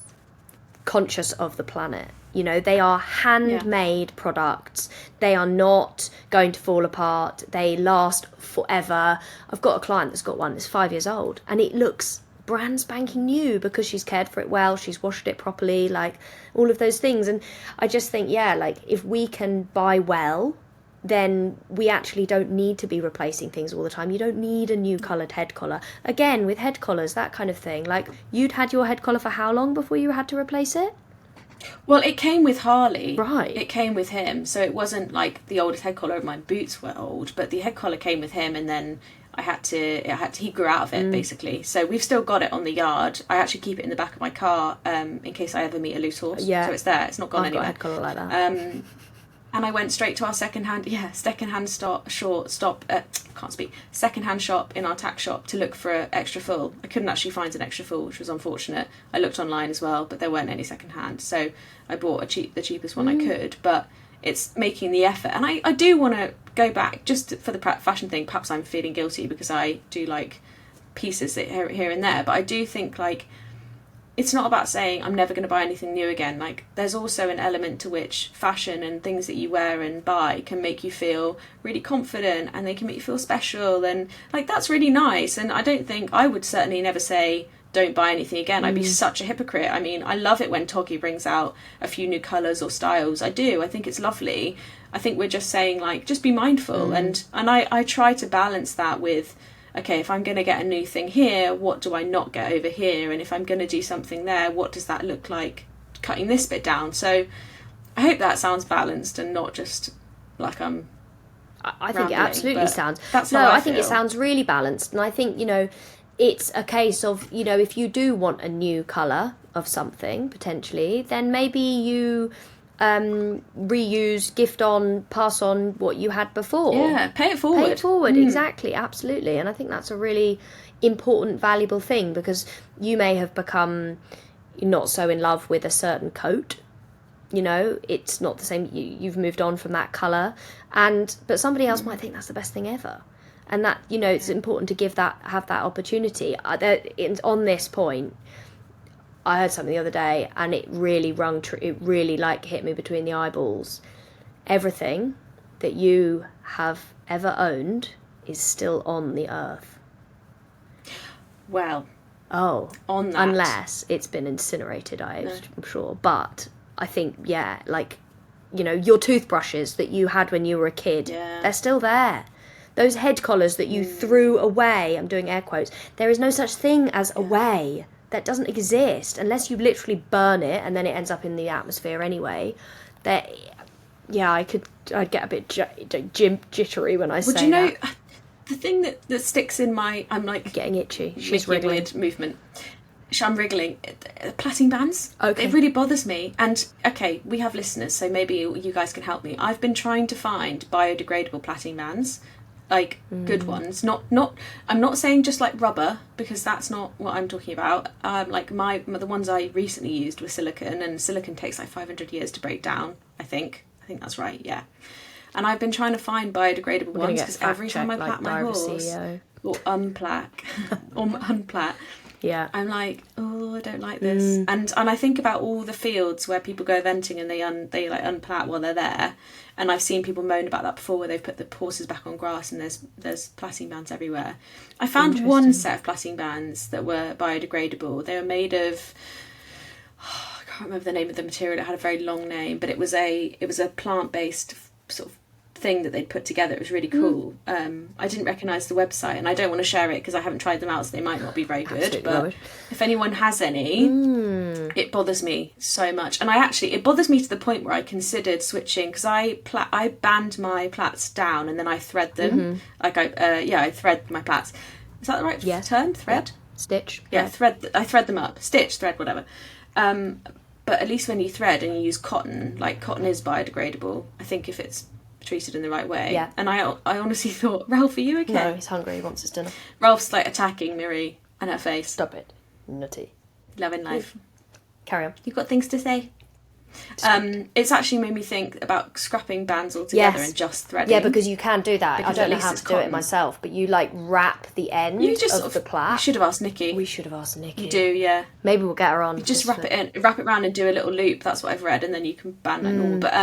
conscious of the planet. You know, they are handmade products. They are not going to fall apart. They last forever. I've got a client that's got one that's 5 years old, and it looks brand spanking new because she's cared for it well, she's washed it properly, like, all of those things. And I just think, like, if we can buy well, then we actually don't need to be replacing things all the time. You don't need a new coloured head collar. Again, with head collars, that kind of thing. Like, you'd had your head collar for how long before you had to replace it? Well, it came with Harley. Right. It came with him. So it wasn't like the oldest head collar of my boots were old, but the head collar came with him, and then he grew out of it, basically. So we've still got it on the yard. I actually keep it in the back of my car in case I ever meet a loose horse. Yeah. So it's there. It's not gone anywhere. I've got a head collar like that. And I went straight to our second-hand shop in our tack shop to look for an extra full. I couldn't actually find an extra full, which was unfortunate. I looked online as well, but there weren't any second-hand. So I bought the cheapest one I could, but it's making the effort. And I do want to go back, just for the fashion thing. Perhaps I'm feeling guilty because I do, like, pieces here and there, but I do think, like, it's not about saying I'm never going to buy anything new again. Like, there's also an element to which fashion and things that you wear and buy can make you feel really confident, and they can make you feel special, and, like, that's really nice. And I don't think I would certainly never say don't buy anything again. I'd be such a hypocrite. I mean, I love it when Toggy brings out a few new colours or styles. I do. I think it's lovely. I think we're just saying, like, just be mindful. And I try to balance that with, okay, if I'm going to get a new thing here, what do I not get over here? And if I'm going to do something there, what does that look like cutting this bit down? So I hope that sounds balanced and not just like I think it absolutely sounds. That's how I think feel. It sounds really balanced. And I think, you know, it's a case of, you know, if you do want a new colour of something, potentially, then maybe you reuse, gift on, pass on what you had before. Yeah, pay it forward. Exactly, absolutely. And I think that's a really important, valuable thing, because you may have become not so in love with a certain coat. You know, it's not the same. You've moved on from that colour, but somebody else might think that's the best thing ever. And that, you know, it's important to have that opportunity. On this point, I heard something the other day, and it really like hit me between the eyeballs. Everything that you have ever owned is still on the earth. Well, on that, unless it's been incinerated, I'm sure. But I think, like, you know, your toothbrushes that you had when you were a kid, they're still there. Those head collars that you threw away, I'm doing air quotes, there is no such thing as away. that doesn't exist unless you literally burn it and then it ends up in the atmosphere anyway. That, yeah, I'd get a bit jittery when I say that. Would you know, the thing that sticks in my, I'm like getting itchy. She's wriggling. Weird movement. I'm wriggling. Plaiting bands. Okay. It really bothers me. And okay, we have listeners, so maybe you guys can help me. I've been trying to find biodegradable plaiting bands, like good ones. Not. I'm not saying just like rubber, because that's not what I'm talking about. Like the ones I recently used were silicone, and silicone takes like 500 years to break down. I think that's right. Yeah. And I've been trying to find biodegradable ones because every time I plait my horse or unpack or unplait, yeah, I'm like, oh, I don't like this. And I think about all the fields where people go eventing and they like unplait while they're there. And I've seen people moan about that before, where they've put the horses back on grass and there's plaiting bands everywhere. I found one set of plaiting bands that were biodegradable. They were made of, I can't remember the name of the material. It had a very long name, but it was a plant-based sort of thing that they'd put together. It was really cool. I didn't recognise the website, and I don't want to share it because I haven't tried them out, so they might not be very good. Absolutely but rubbish. If anyone has any, it bothers me so much. And it bothers me to the point where I considered switching, because I band my plaits down and then I thread them. Like I thread my plaits. Is that the right term? Thread? Yeah. Stitch. Yeah, I thread them up. Stitch, thread, whatever. But at least when you thread and you use cotton, like cotton is biodegradable, I think, if it's treated in the right way. Yeah. And I honestly thought, Ralph, are you okay? No, he's hungry. He wants his dinner. Ralph's like attacking Miri and her face. Stop it. Nutty. Loving life. Carry on. You've got things to say? It's actually made me think about scrapping bands altogether and just threading. Yeah, because you can do that. I don't know how to do it myself, but you like wrap the end of the plait. You should have asked Nikki. We should have asked Nikki. You do, yeah. Maybe we'll get her on. You just wrap it around and do a little loop. That's what I've read, and then you can band like normal. But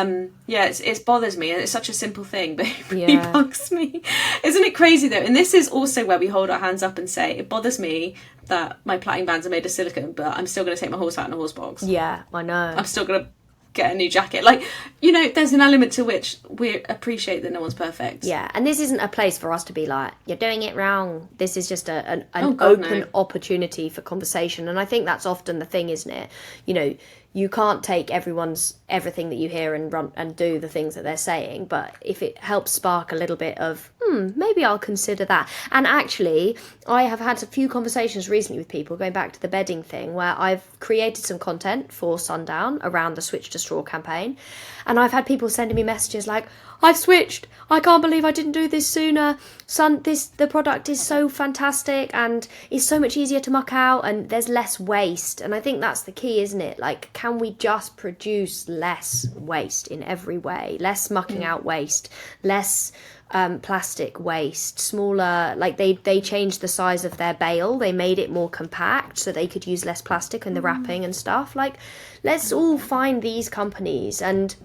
it bothers me, and it's such a simple thing, but it really bugs me. Isn't it crazy though? And this is also where we hold our hands up and say it bothers me that my plaiting bands are made of silicone, but I'm still going to take my horse out in a horse box. Yeah, I know. I'm still going to get a new jacket. Like, you know, there's an element to which we appreciate that no one's perfect. Yeah, and this isn't a place for us to be like, you're doing it wrong. This is just an open opportunity for conversation. And I think that's often the thing, isn't it? You know, you can't take everything that you hear and run and do the things that they're saying, but if it helps spark a little bit of maybe I'll consider that. And actually, I have had a few conversations recently with people, going back to the bedding thing, where I've created some content for Sundown around the Switch to Straw campaign, and I've had people sending me messages like, I've switched, I can't believe I didn't do this sooner, the product is so fantastic and it's so much easier to muck out and there's less waste. And I think that's the key, isn't it? Like, can we just produce less waste in every way? Less mucking out waste, less plastic waste, smaller, like they changed the size of their bale, they made it more compact so they could use less plastic in the wrapping and stuff. Like, let's all find these companies, and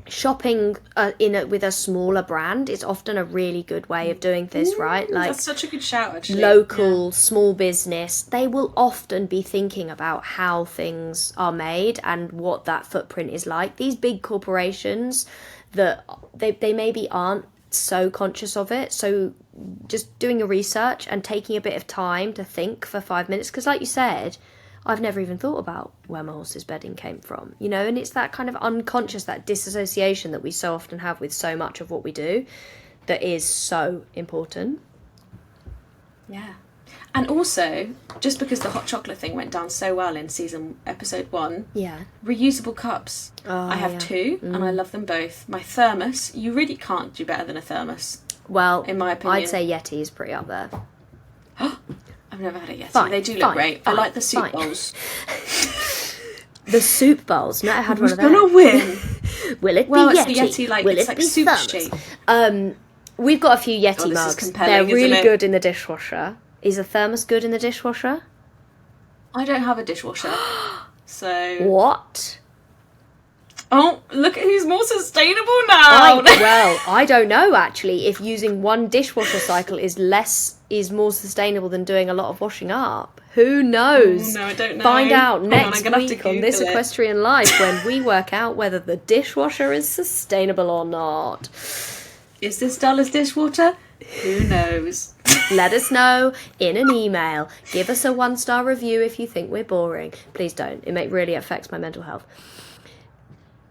shopping with a smaller brand is often a really good way of doing this, right? Like, that's such a good shout, actually. Local, small business, they will often be thinking about how things are made and what that footprint is like. These big corporations, that they maybe aren't so conscious of it, so just doing your research and taking a bit of time to think for 5 minutes, because like you said, I've never even thought about where my horse's bedding came from, you know, and it's that kind of unconscious, that disassociation that we so often have with so much of what we do that is so important. Yeah. And also, just because the hot chocolate thing went down so well in episode 1, reusable cups. I have 2 and I love them both. My thermos, you really can't do better than a thermos. Well, in my opinion, I'd say Yeti is pretty up there. I've never had a Yeti. They do look great. I like the soup bowls. The soup bowls. Never had one of those. Who's gonna win? Will it be Yeti? It's the Yeti, like, Will it's it like be soup shape? We've got a few Yeti mugs. They're really good in the dishwasher. Is a thermos good in the dishwasher? I don't have a dishwasher. So... What? Oh, look at who's more sustainable now! I don't know, actually, if using one dishwasher cycle is more sustainable than doing a lot of washing up. Who knows? No, I don't know. Find out next week on This it. Equestrian Life when we work out whether the dishwasher is sustainable or not. Is this dull as dishwater? Who knows? Let us know in an email. Give us a 1-star review if you think we're boring. Please don't. It really affects my mental health.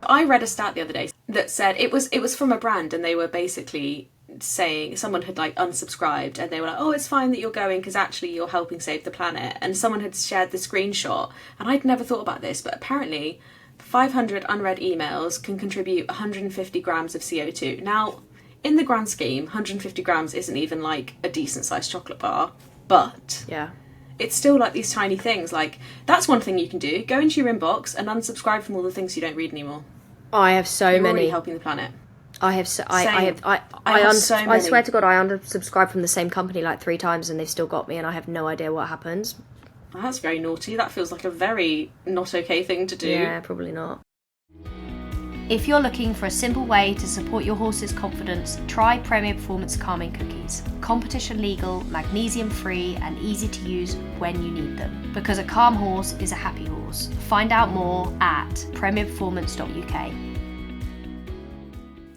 I read a stat the other day that said it was from a brand, and they were basically saying someone had like unsubscribed, and they were like, oh, it's fine that you're going because actually you're helping save the planet. And someone had shared the screenshot, and I'd never thought about this, but apparently 500 unread emails can contribute 150 grams of CO2. Now, in the grand scheme, 150 grams isn't even like a decent sized chocolate bar, but yeah, it's still like these tiny things. Like, that's one thing you can do. Go into your inbox and unsubscribe from all the things you don't read anymore. I have so You're many. already helping the planet. I have so I swear to God, I unsubscribed from the same company like 3 times and they've still got me, and I have no idea what happens. Well, that's very naughty. That feels like a very not okay thing to do. Yeah, probably not. If you're looking for a simple way to support your horse's confidence, try Premier Performance Calming Cookies. Competition legal, magnesium free, and easy to use when you need them. Because a calm horse is a happy horse. Find out more at premierperformance.uk.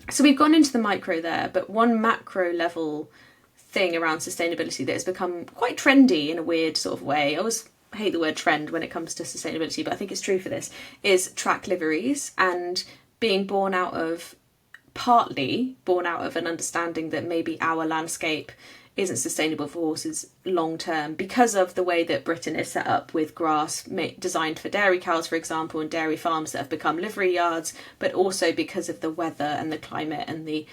So we've gone into the micro there, but one macro level thing around sustainability that has become quite trendy in a weird sort of way. I always hate the word trend when it comes to sustainability, but I think it's true for this, is track liveries, and being partly born out of an understanding that maybe our landscape isn't sustainable for horses long term because of the way that Britain is set up, with grass designed for dairy cows, for example, and dairy farms that have become livery yards, but also because of the weather and the climate and the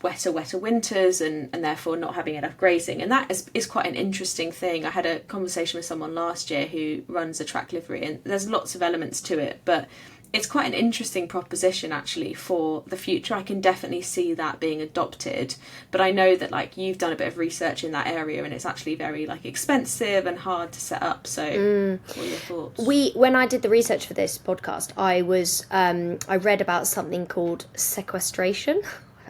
wetter winters and therefore not having enough grazing. And that is quite an interesting thing. I had a conversation with someone last year who runs a track livery, and there's lots of elements to it, but it's quite an interesting proposition actually for the future. I can definitely see that being adopted, but I know that like you've done a bit of research in that area and it's actually very like expensive and hard to set up. So what are your thoughts? When I did the research for this podcast, I read about something called sequestration.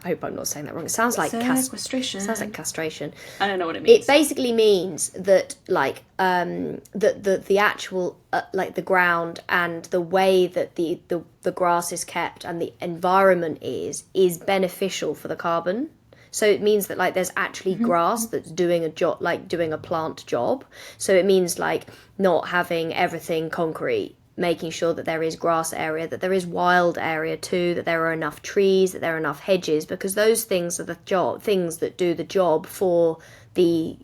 I hope I'm not saying that wrong. It sounds like sequestration. Sounds like castration. I don't know what it means. It basically means that like the actual like the ground and the way that the grass is kept and the environment is beneficial for the carbon. So it means that like there's actually grass that's doing a job, like doing a plant job. So it means like not having everything concrete, making sure that there is grass area, that there is wild area too, that there are enough trees, that there are enough hedges, because those things are the things that do the job for the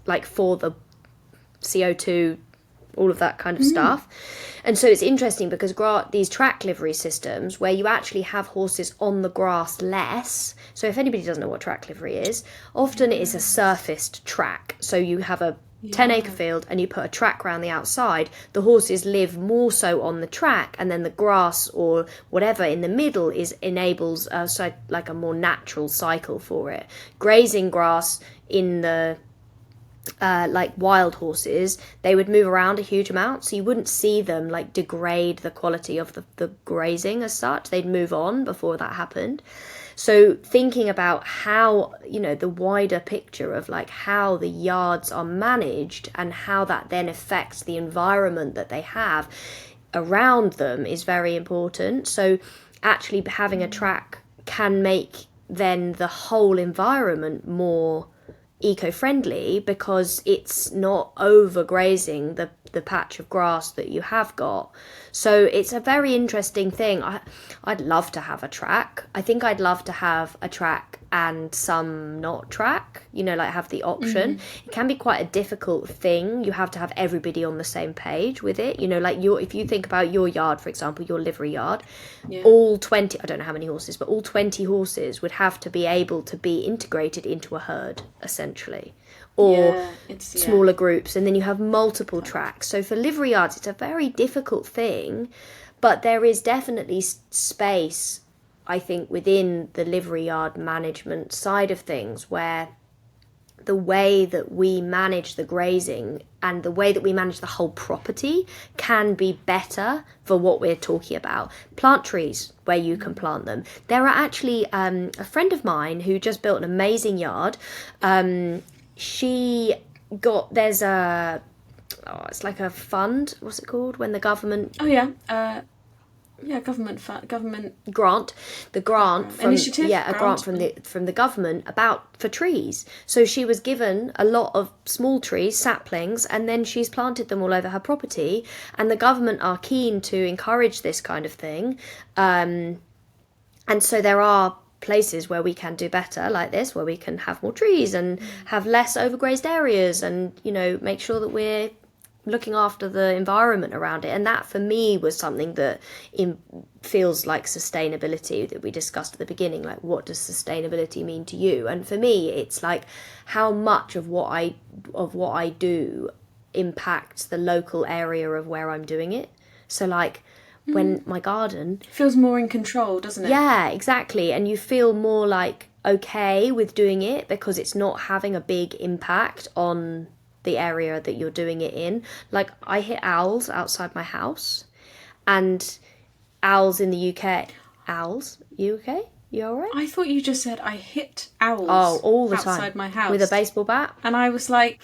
CO2, all of that kind of stuff. And so it's interesting because these track livery systems where you actually have horses on the grass less. So if anybody doesn't know what track livery is, often it is a surfaced track. So you have a 10-acre field and you put a track around the outside. The horses live more so on the track, and then the grass or whatever in the middle enables like a more natural cycle for it. Grazing grass in the like wild horses, they would move around a huge amount, so you wouldn't see them like degrade the quality of the grazing as such. They'd move on before that happened. So thinking about how, the wider picture of like how the yards are managed and how that then affects the environment that they have around them is very important. So actually having a track can make then the whole environment more eco-friendly because it's not overgrazing the patch of grass that you have got. So it's a very interesting thing. I'd love to have a track. I think I'd love to have a track and some not track, like have the option. It can be quite a difficult thing. You have to have everybody on the same page with it. Like if you think about your yard, for example, your livery yard, all 20, I don't know how many horses, but all 20 horses would have to be able to be integrated into a herd, essentially. Or smaller groups, and then you have multiple tracks. So for livery yards, it's a very difficult thing, but there is definitely space, I think, within the livery yard management side of things where the way that we manage the grazing and the way that we manage the whole property can be better for what we're talking about. Plant trees where you can plant them. There are actually a friend of mine who just built an amazing yard. It's like a fund, what's it called, when the government... government grant, the grant from initiative, a grant from the government for trees. So she was given a lot of small trees, saplings, and then she's planted them all over her property. And the government are keen to encourage this kind of thing, and so there are places where we can do better like this, where we can have more trees and have less overgrazed areas, and make sure that we're looking after the environment around it. And that for me was something that feels like sustainability that we discussed at the beginning. Like, what does sustainability mean to you? And for me, it's like how much of what I do impacts the local area of where I'm doing it. So like when my garden feels more in control, doesn't it? Yeah, exactly. And you feel more like okay with doing it because it's not having a big impact on the area that you're doing it in. Like, I hit owls outside my house, and owls in the UK. Owls? You okay? You alright? I thought you just said I hit owls all the time outside my house with a baseball bat. And I was like,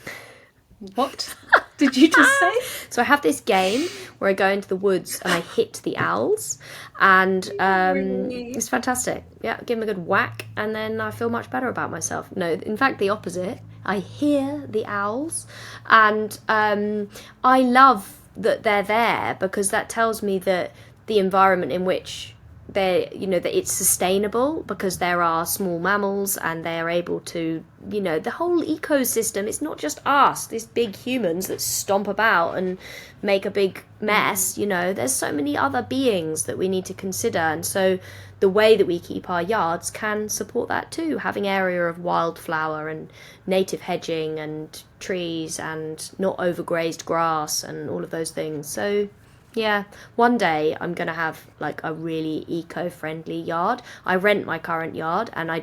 what did you just say? So I have this game where I go into the woods and I hit the owls, and it's fantastic. Yeah, give them a good whack, and then I feel much better about myself. No, in fact, the opposite. I hear the owls, and I love that they're there, because that tells me that the environment in which they're, that it's sustainable, because there are small mammals and they're able to, the whole ecosystem. It's not just us, these big humans that stomp about and make a big mess. There's so many other beings that we need to consider, and so the way that we keep our yards can support that too, having area of wildflower and native hedging and trees and not overgrazed grass and all of those things. So yeah, one day I'm going to have like a really eco-friendly yard. I rent my current yard and I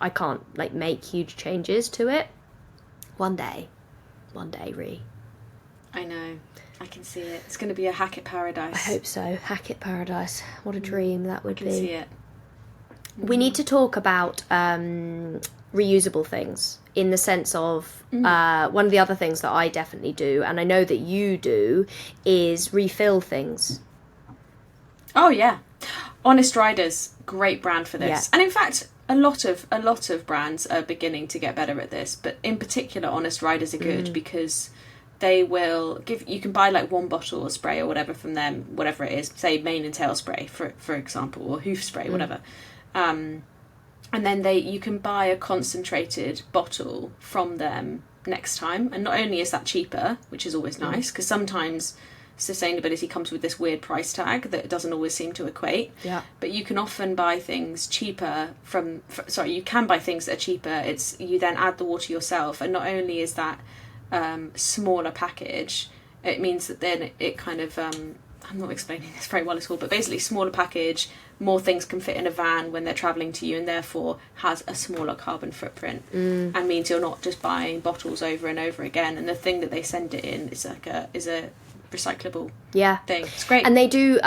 can't like make huge changes to it. One day, Rhi. I know. I can see it. It's going to be a Hackett paradise. I hope so. Hackett paradise. What a dream that would be. I can see it. We need to talk about reusable things, in the sense of one of the other things that I definitely do, and I know that you do, is refill things. Oh yeah, Honest Riders, great brand for this. Yeah. And in fact, a lot of brands are beginning to get better at this, but in particular Honest Riders are good because they will you can buy like one bottle of spray or whatever from them, whatever it is, say mane and tail spray for example, or hoof spray, whatever. And then you can buy a concentrated bottle from them next time. And not only is that cheaper, which is always nice, because sometimes sustainability comes with this weird price tag that doesn't always seem to equate. Yeah. But you can often buy things cheaper you can buy things that are cheaper. You then add the water yourself, and not only is that smaller package, it means that then it kind of I'm not explaining this very well at all, but basically smaller package, more things can fit in a van when they're travelling to you, and therefore has a smaller carbon footprint, and means you're not just buying bottles over and over again. And the thing that they send it in is a recyclable thing. It's great. And they do,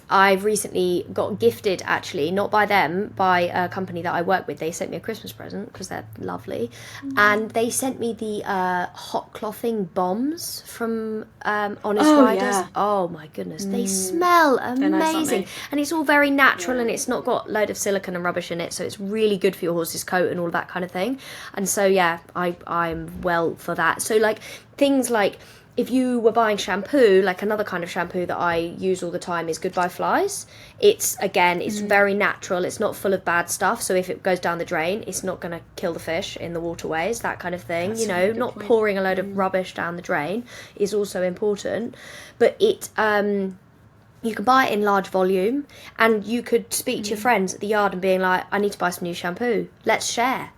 I've recently got gifted, actually, not by them, by a company that I work with. They sent me a Christmas present because they're lovely, and they sent me the hot clothing bombs from Honest Riders. Yeah. Oh my goodness, they smell amazing, Nice, and it's all very natural, and it's not got a load of silicone and rubbish in it, so it's really good for your horse's coat and all that kind of thing. And so yeah, I'm well for that. So like things like, if you were buying shampoo, like another kind of shampoo that I use all the time is Goodbye Flies. It's very natural. It's not full of bad stuff. So if it goes down the drain, it's not going to kill the fish in the waterways, that kind of thing. That's a good point. Pouring a load of rubbish down the drain is also important. But you can buy it in large volume, and you could speak to your friends at the yard and being like, I need to buy some new shampoo. Let's share.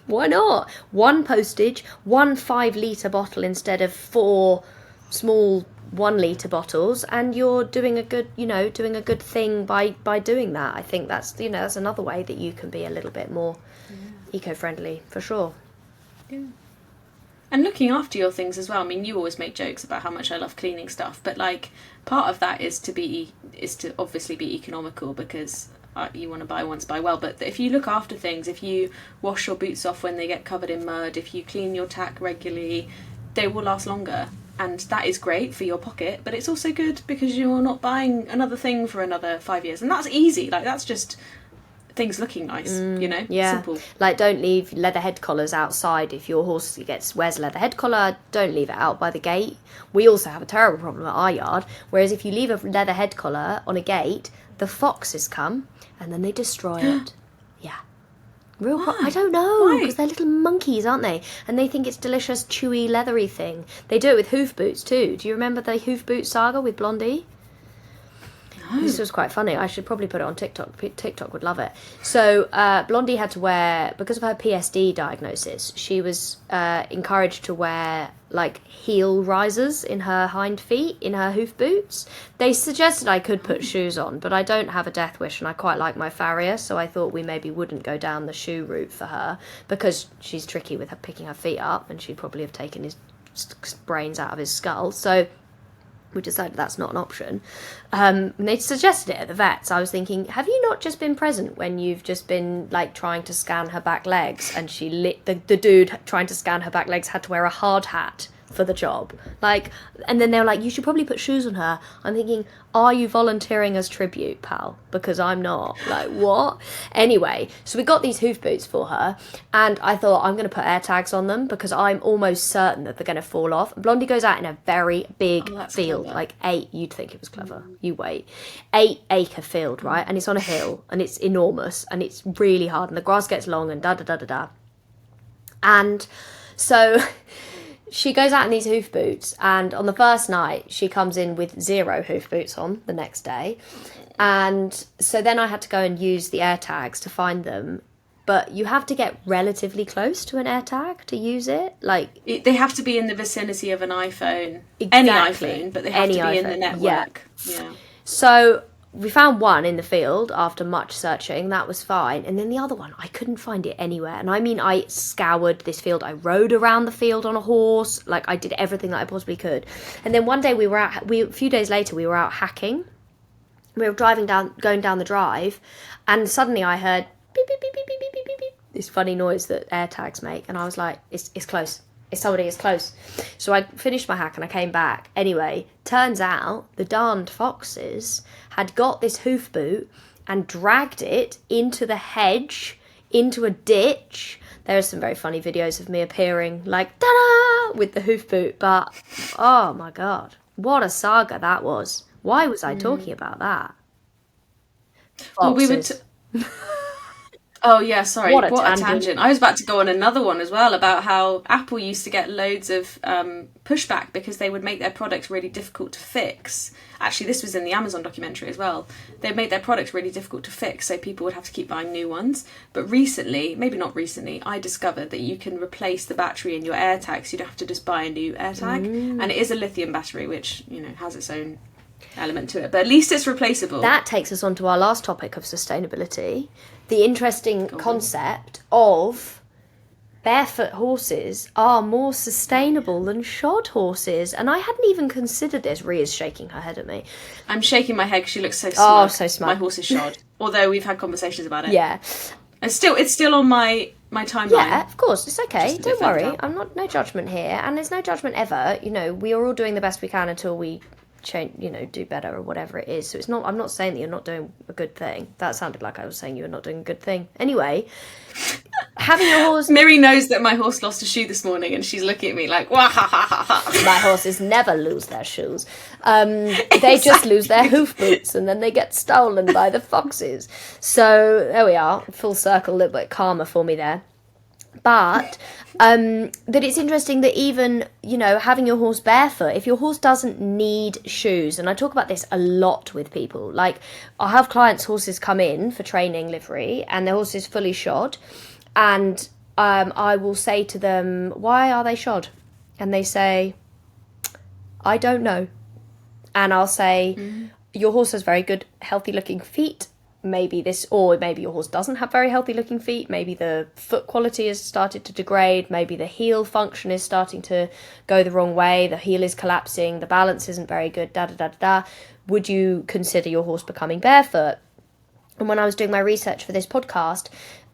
Why not? One postage, 1 5-litre bottle instead of 4 small 1-litre bottles, and you're doing a good thing by doing that. I think that's another way that you can be a little bit more eco-friendly, for sure. Yeah. And looking after your things as well. I mean, you always make jokes about how much I love cleaning stuff, but like part of that is to obviously be economical, because you want to buy once, buy well. But if you look after things, if you wash your boots off when they get covered in mud, if you clean your tack regularly, they will last longer. and that is great for your pocket, but it's also good because you're not buying another thing for another 5 years, and that's easy. Like, that's just things looking nice, simple. Like, don't leave leather head collars outside. If your horse wears a leather head collar, don't leave it out by the gate. We also have a terrible problem at our yard, whereas if you leave a leather head collar on a gate, the foxes come and then they destroy it. Yeah. I don't know, because they're little monkeys, aren't they? And they think it's delicious, chewy, leathery thing. They do it with hoof boots too. Do you remember the hoof boot saga with Blondie? This was quite funny. I should probably put it on TikTok. TikTok would love it. So Blondie had to wear, because of her PSD diagnosis, she was encouraged to wear like heel risers in her hind feet, in her hoof boots. They suggested I could put shoes on, but I don't have a death wish and I quite like my farrier, so I thought we maybe wouldn't go down the shoe route for her, because she's tricky with her picking her feet up and she'd probably have taken his brains out of his skull. So we decided that's not an option. And they suggested it at the vet. So I was thinking, have you not just been present when you've just been like trying to scan her back legs, and the dude trying to scan her back legs had to wear a hard hat for the job? Like, and then they were like, you should probably put shoes on her. I'm thinking, are you volunteering as tribute, pal? Because I'm not. Like, what? Anyway, so we got these hoof boots for her, and I thought, I'm going to put air tags on them because I'm almost certain that they're going to fall off. Blondie goes out in a very big field, clever. Like you'd think it was clever. You wait. 8-acre field, right? And it's on a hill, and it's enormous, and it's really hard, and the grass gets long, and da-da-da-da-da. And so she goes out in these hoof boots, and on the first night she comes in with 0 hoof boots on the next day, and so then I had to go and use the air tags to find them. But you have to get relatively close to an air tag to use it. Like, they have to be in the vicinity of an iPhone. Exactly. Any iPhone, but they have to be iPhone. in the network. Yeah. So we found one in the field after much searching. That was fine. And then the other one, I couldn't find it anywhere. And I mean, I scoured this field. I rode around the field on a horse. Like, I did everything that I possibly could. And then one day a few days later, we were out hacking. We were going down the drive, and suddenly I heard beep, beep, beep, beep, beep, beep, beep, beep, this funny noise that air tags make. And I was like, it's close. It's close. So I finished my hack and I came back. Anyway, turns out the darned foxes had got this hoof boot and dragged it into the hedge, into a ditch. There are some very funny videos of me appearing like, ta-da, with the hoof boot. But, oh my God, what a saga that was. Why was I talking about that? Well, we would... Oh, yeah, sorry. What a tangent. I was about to go on another one as well about how Apple used to get loads of pushback because they would make their products really difficult to fix. Actually, this was in the Amazon documentary as well. They made their products really difficult to fix, so people would have to keep buying new ones. But recently, maybe not recently, I discovered that you can replace the battery in your AirTag, so you don't have to just buy a new AirTag. And it is a lithium battery, which, has its own element to it, but at least it's replaceable. That takes us on to our last topic of sustainability, the interesting concept of barefoot horses are more sustainable than shod horses. And I hadn't even considered this. Rhi is shaking her head at me. I'm shaking my head because she looks so smug. Oh, so smug. My horse is shod, although we've had conversations about it. Yeah. It's still on my timeline. Yeah, of course, it's okay. Don't worry. Out. I'm no judgment here, and there's no judgment ever. We are all doing the best we can until we change, do better or whatever it is. So it's not. I'm not saying that you're not doing a good thing. That sounded like I was saying you were not doing a good thing. Anyway, having your horse. Miri knows that my horse lost a shoe this morning, and she's looking at me like, wah ha ha ha ha. My horses never lose their shoes. They just lose their hoof boots, and then they get stolen by the foxes. So there we are, full circle, a little bit calmer for me there. But that it's interesting that even, having your horse barefoot, if your horse doesn't need shoes, and I talk about this a lot with people, like I have clients' horses come in for training livery and their horse is fully shod, and I will say to them, why are they shod? And they say, I don't know. And I'll say, your horse has very good, healthy looking feet. Maybe your horse doesn't have very healthy looking feet. Maybe the foot quality has started to degrade. Maybe the heel function is starting to go the wrong way. The heel is collapsing. The balance isn't very good. Da da da da da. Would you consider your horse becoming barefoot? And when I was doing my research for this podcast,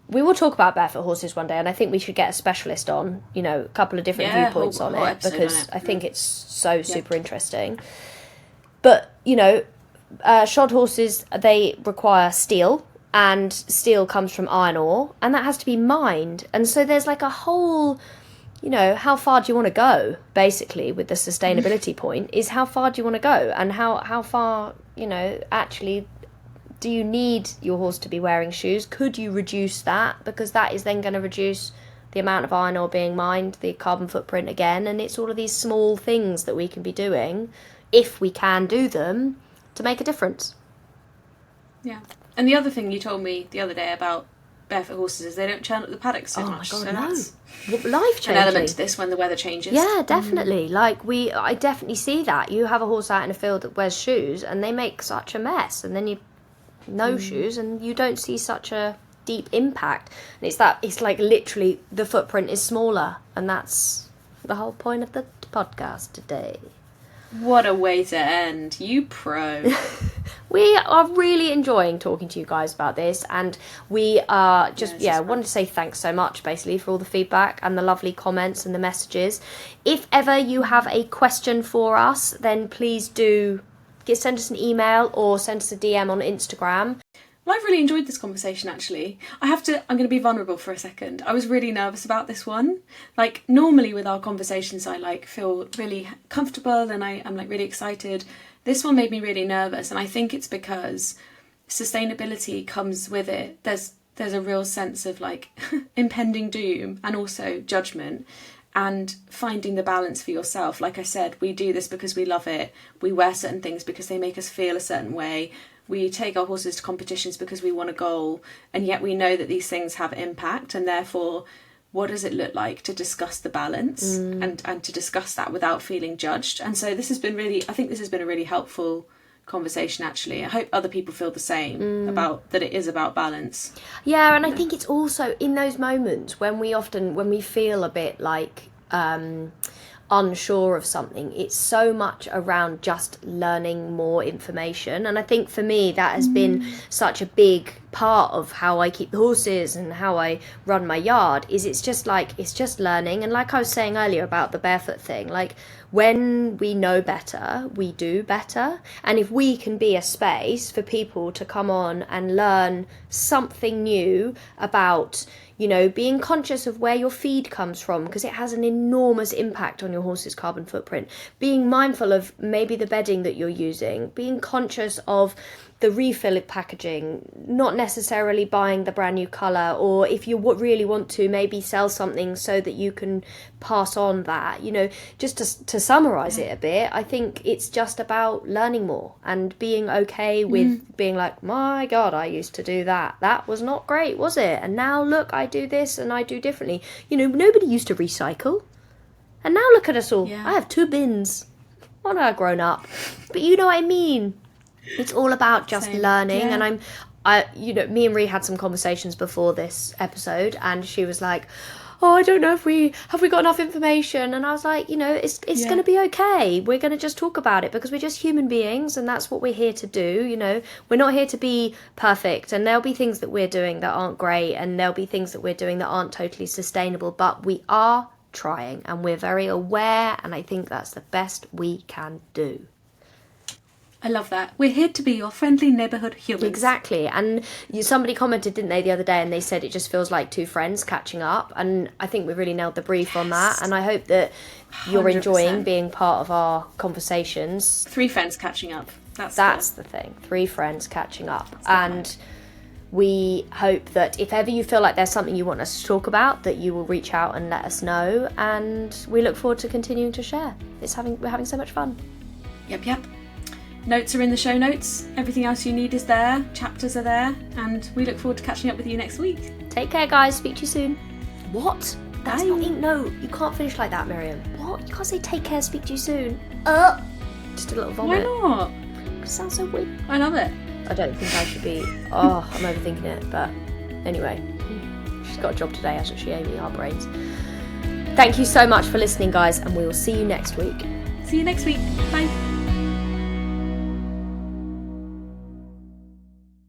we will talk about barefoot horses one day, and I think we should get a specialist on, you know, a couple of different viewpoints on it, because I think it's so super interesting. But, you know, shod horses, they require steel, and steel comes from iron ore, and that has to be mined. And so there's like a whole, you know, how far do you want to go, basically, with the sustainability point, is how far do you want to go, and how far, you know, actually do you need your horse to be wearing shoes? Could you reduce that? Because that is then going to reduce the amount of iron ore being mined, the carbon footprint again, and it's all of these small things that we can be doing, if we can do them, to make a difference. Yeah. And the other thing you told me the other day about barefoot horses is they don't churn up the paddocks so much. Oh my God, so no. that's Life-changing. an element to this when the weather changes. Yeah, definitely. Like, I definitely see that. You have a horse out in a field that wears shoes, and they make such a mess, and then you no shoes, and you don't see such a deep impact. And it's like literally the footprint is smaller, and that's the whole point of the podcast today. What a way to end. You pro. We are really enjoying talking to you guys about this, and we are just, wanted to say thanks so much, basically, for all the feedback and the lovely comments and the messages. If ever you have a question for us, then please do send us an email or send us a DM on Instagram. Well, I've really enjoyed this conversation, actually. I'm going to be vulnerable for a second. I was really nervous about this one. Like, normally with our conversations, I like feel really comfortable and I'm like really excited. This one made me really nervous, and I think it's because sustainability comes with it. There's a real sense of like impending doom and also judgment, and finding the balance for yourself. Like I said, we do this because we love it. We wear certain things because they make us feel a certain way. We take our horses to competitions because we want a goal, and yet we know that these things have impact, and therefore what does it look like to discuss the balance and to discuss that without feeling judged. And so this has been a really helpful conversation, actually. I hope other people feel the same about that. It is about balance. Yeah, and I think it's also in those moments when we feel a bit like unsure of something, it's so much around just learning more information. And I think for me that has been such a big part of how I keep the horses and how I run my yard, is it's just learning. And like I was saying earlier about the barefoot thing, like when we know better, we do better. And if we can be a space for people to come on and learn something new about, you know, being conscious of where your feed comes from, because it has an enormous impact on your horse's carbon footprint. Being mindful of maybe the bedding that you're using, being conscious of the refill packaging, not necessarily buying the brand new colour, or if you really want to, maybe sell something so that you can pass on that. You know, just to summarise it a bit, I think it's just about learning more and being okay with being like, my God, I used to do that. That was not great, was it? And now look, I do this and I do differently. You know, nobody used to recycle. And now look at us all. Yeah. I have 2 bins. Well, now I've grown up. But you know what I mean? It's all about just learning. Yeah. And me and Rhi had some conversations before this episode, and she was like, oh, I don't know if we got enough information. And I was like, you know, it's going to be okay. We're going to just talk about it because we're just human beings, and that's what we're here to do. You know, we're not here to be perfect, and there'll be things that we're doing that aren't great, and there'll be things that we're doing that aren't totally sustainable, but we are trying, and we're very aware, and I think that's the best we can do. I love that. We're here to be your friendly neighbourhood humans. Exactly. And somebody commented, didn't they, the other day, and they said it just feels like 2 friends catching up. And I think we really nailed the brief on that. And I hope that you're 100%. Enjoying being part of our conversations. 3 friends catching up. That's the thing. 3 friends catching up. And we hope that if ever you feel like there's something you want us to talk about, that you will reach out and let us know. And we look forward to continuing to share. We're having so much fun. Yep. Notes are in the show notes. Everything else you need is there. Chapters are there. And we look forward to catching up with you next week. Take care, guys. Speak to you soon. What? That's Bye. not... No, you can't finish like that, Miriam. What? You can't say take care, speak to you soon. Just a little vomit. Why not? It sounds so weird. I love it. I don't think I should be... I'm overthinking it. But anyway, she's got a job today, hasn't she, Amy? Our brains. Thank you so much for listening, guys. And we will see you next week. See you next week. Bye.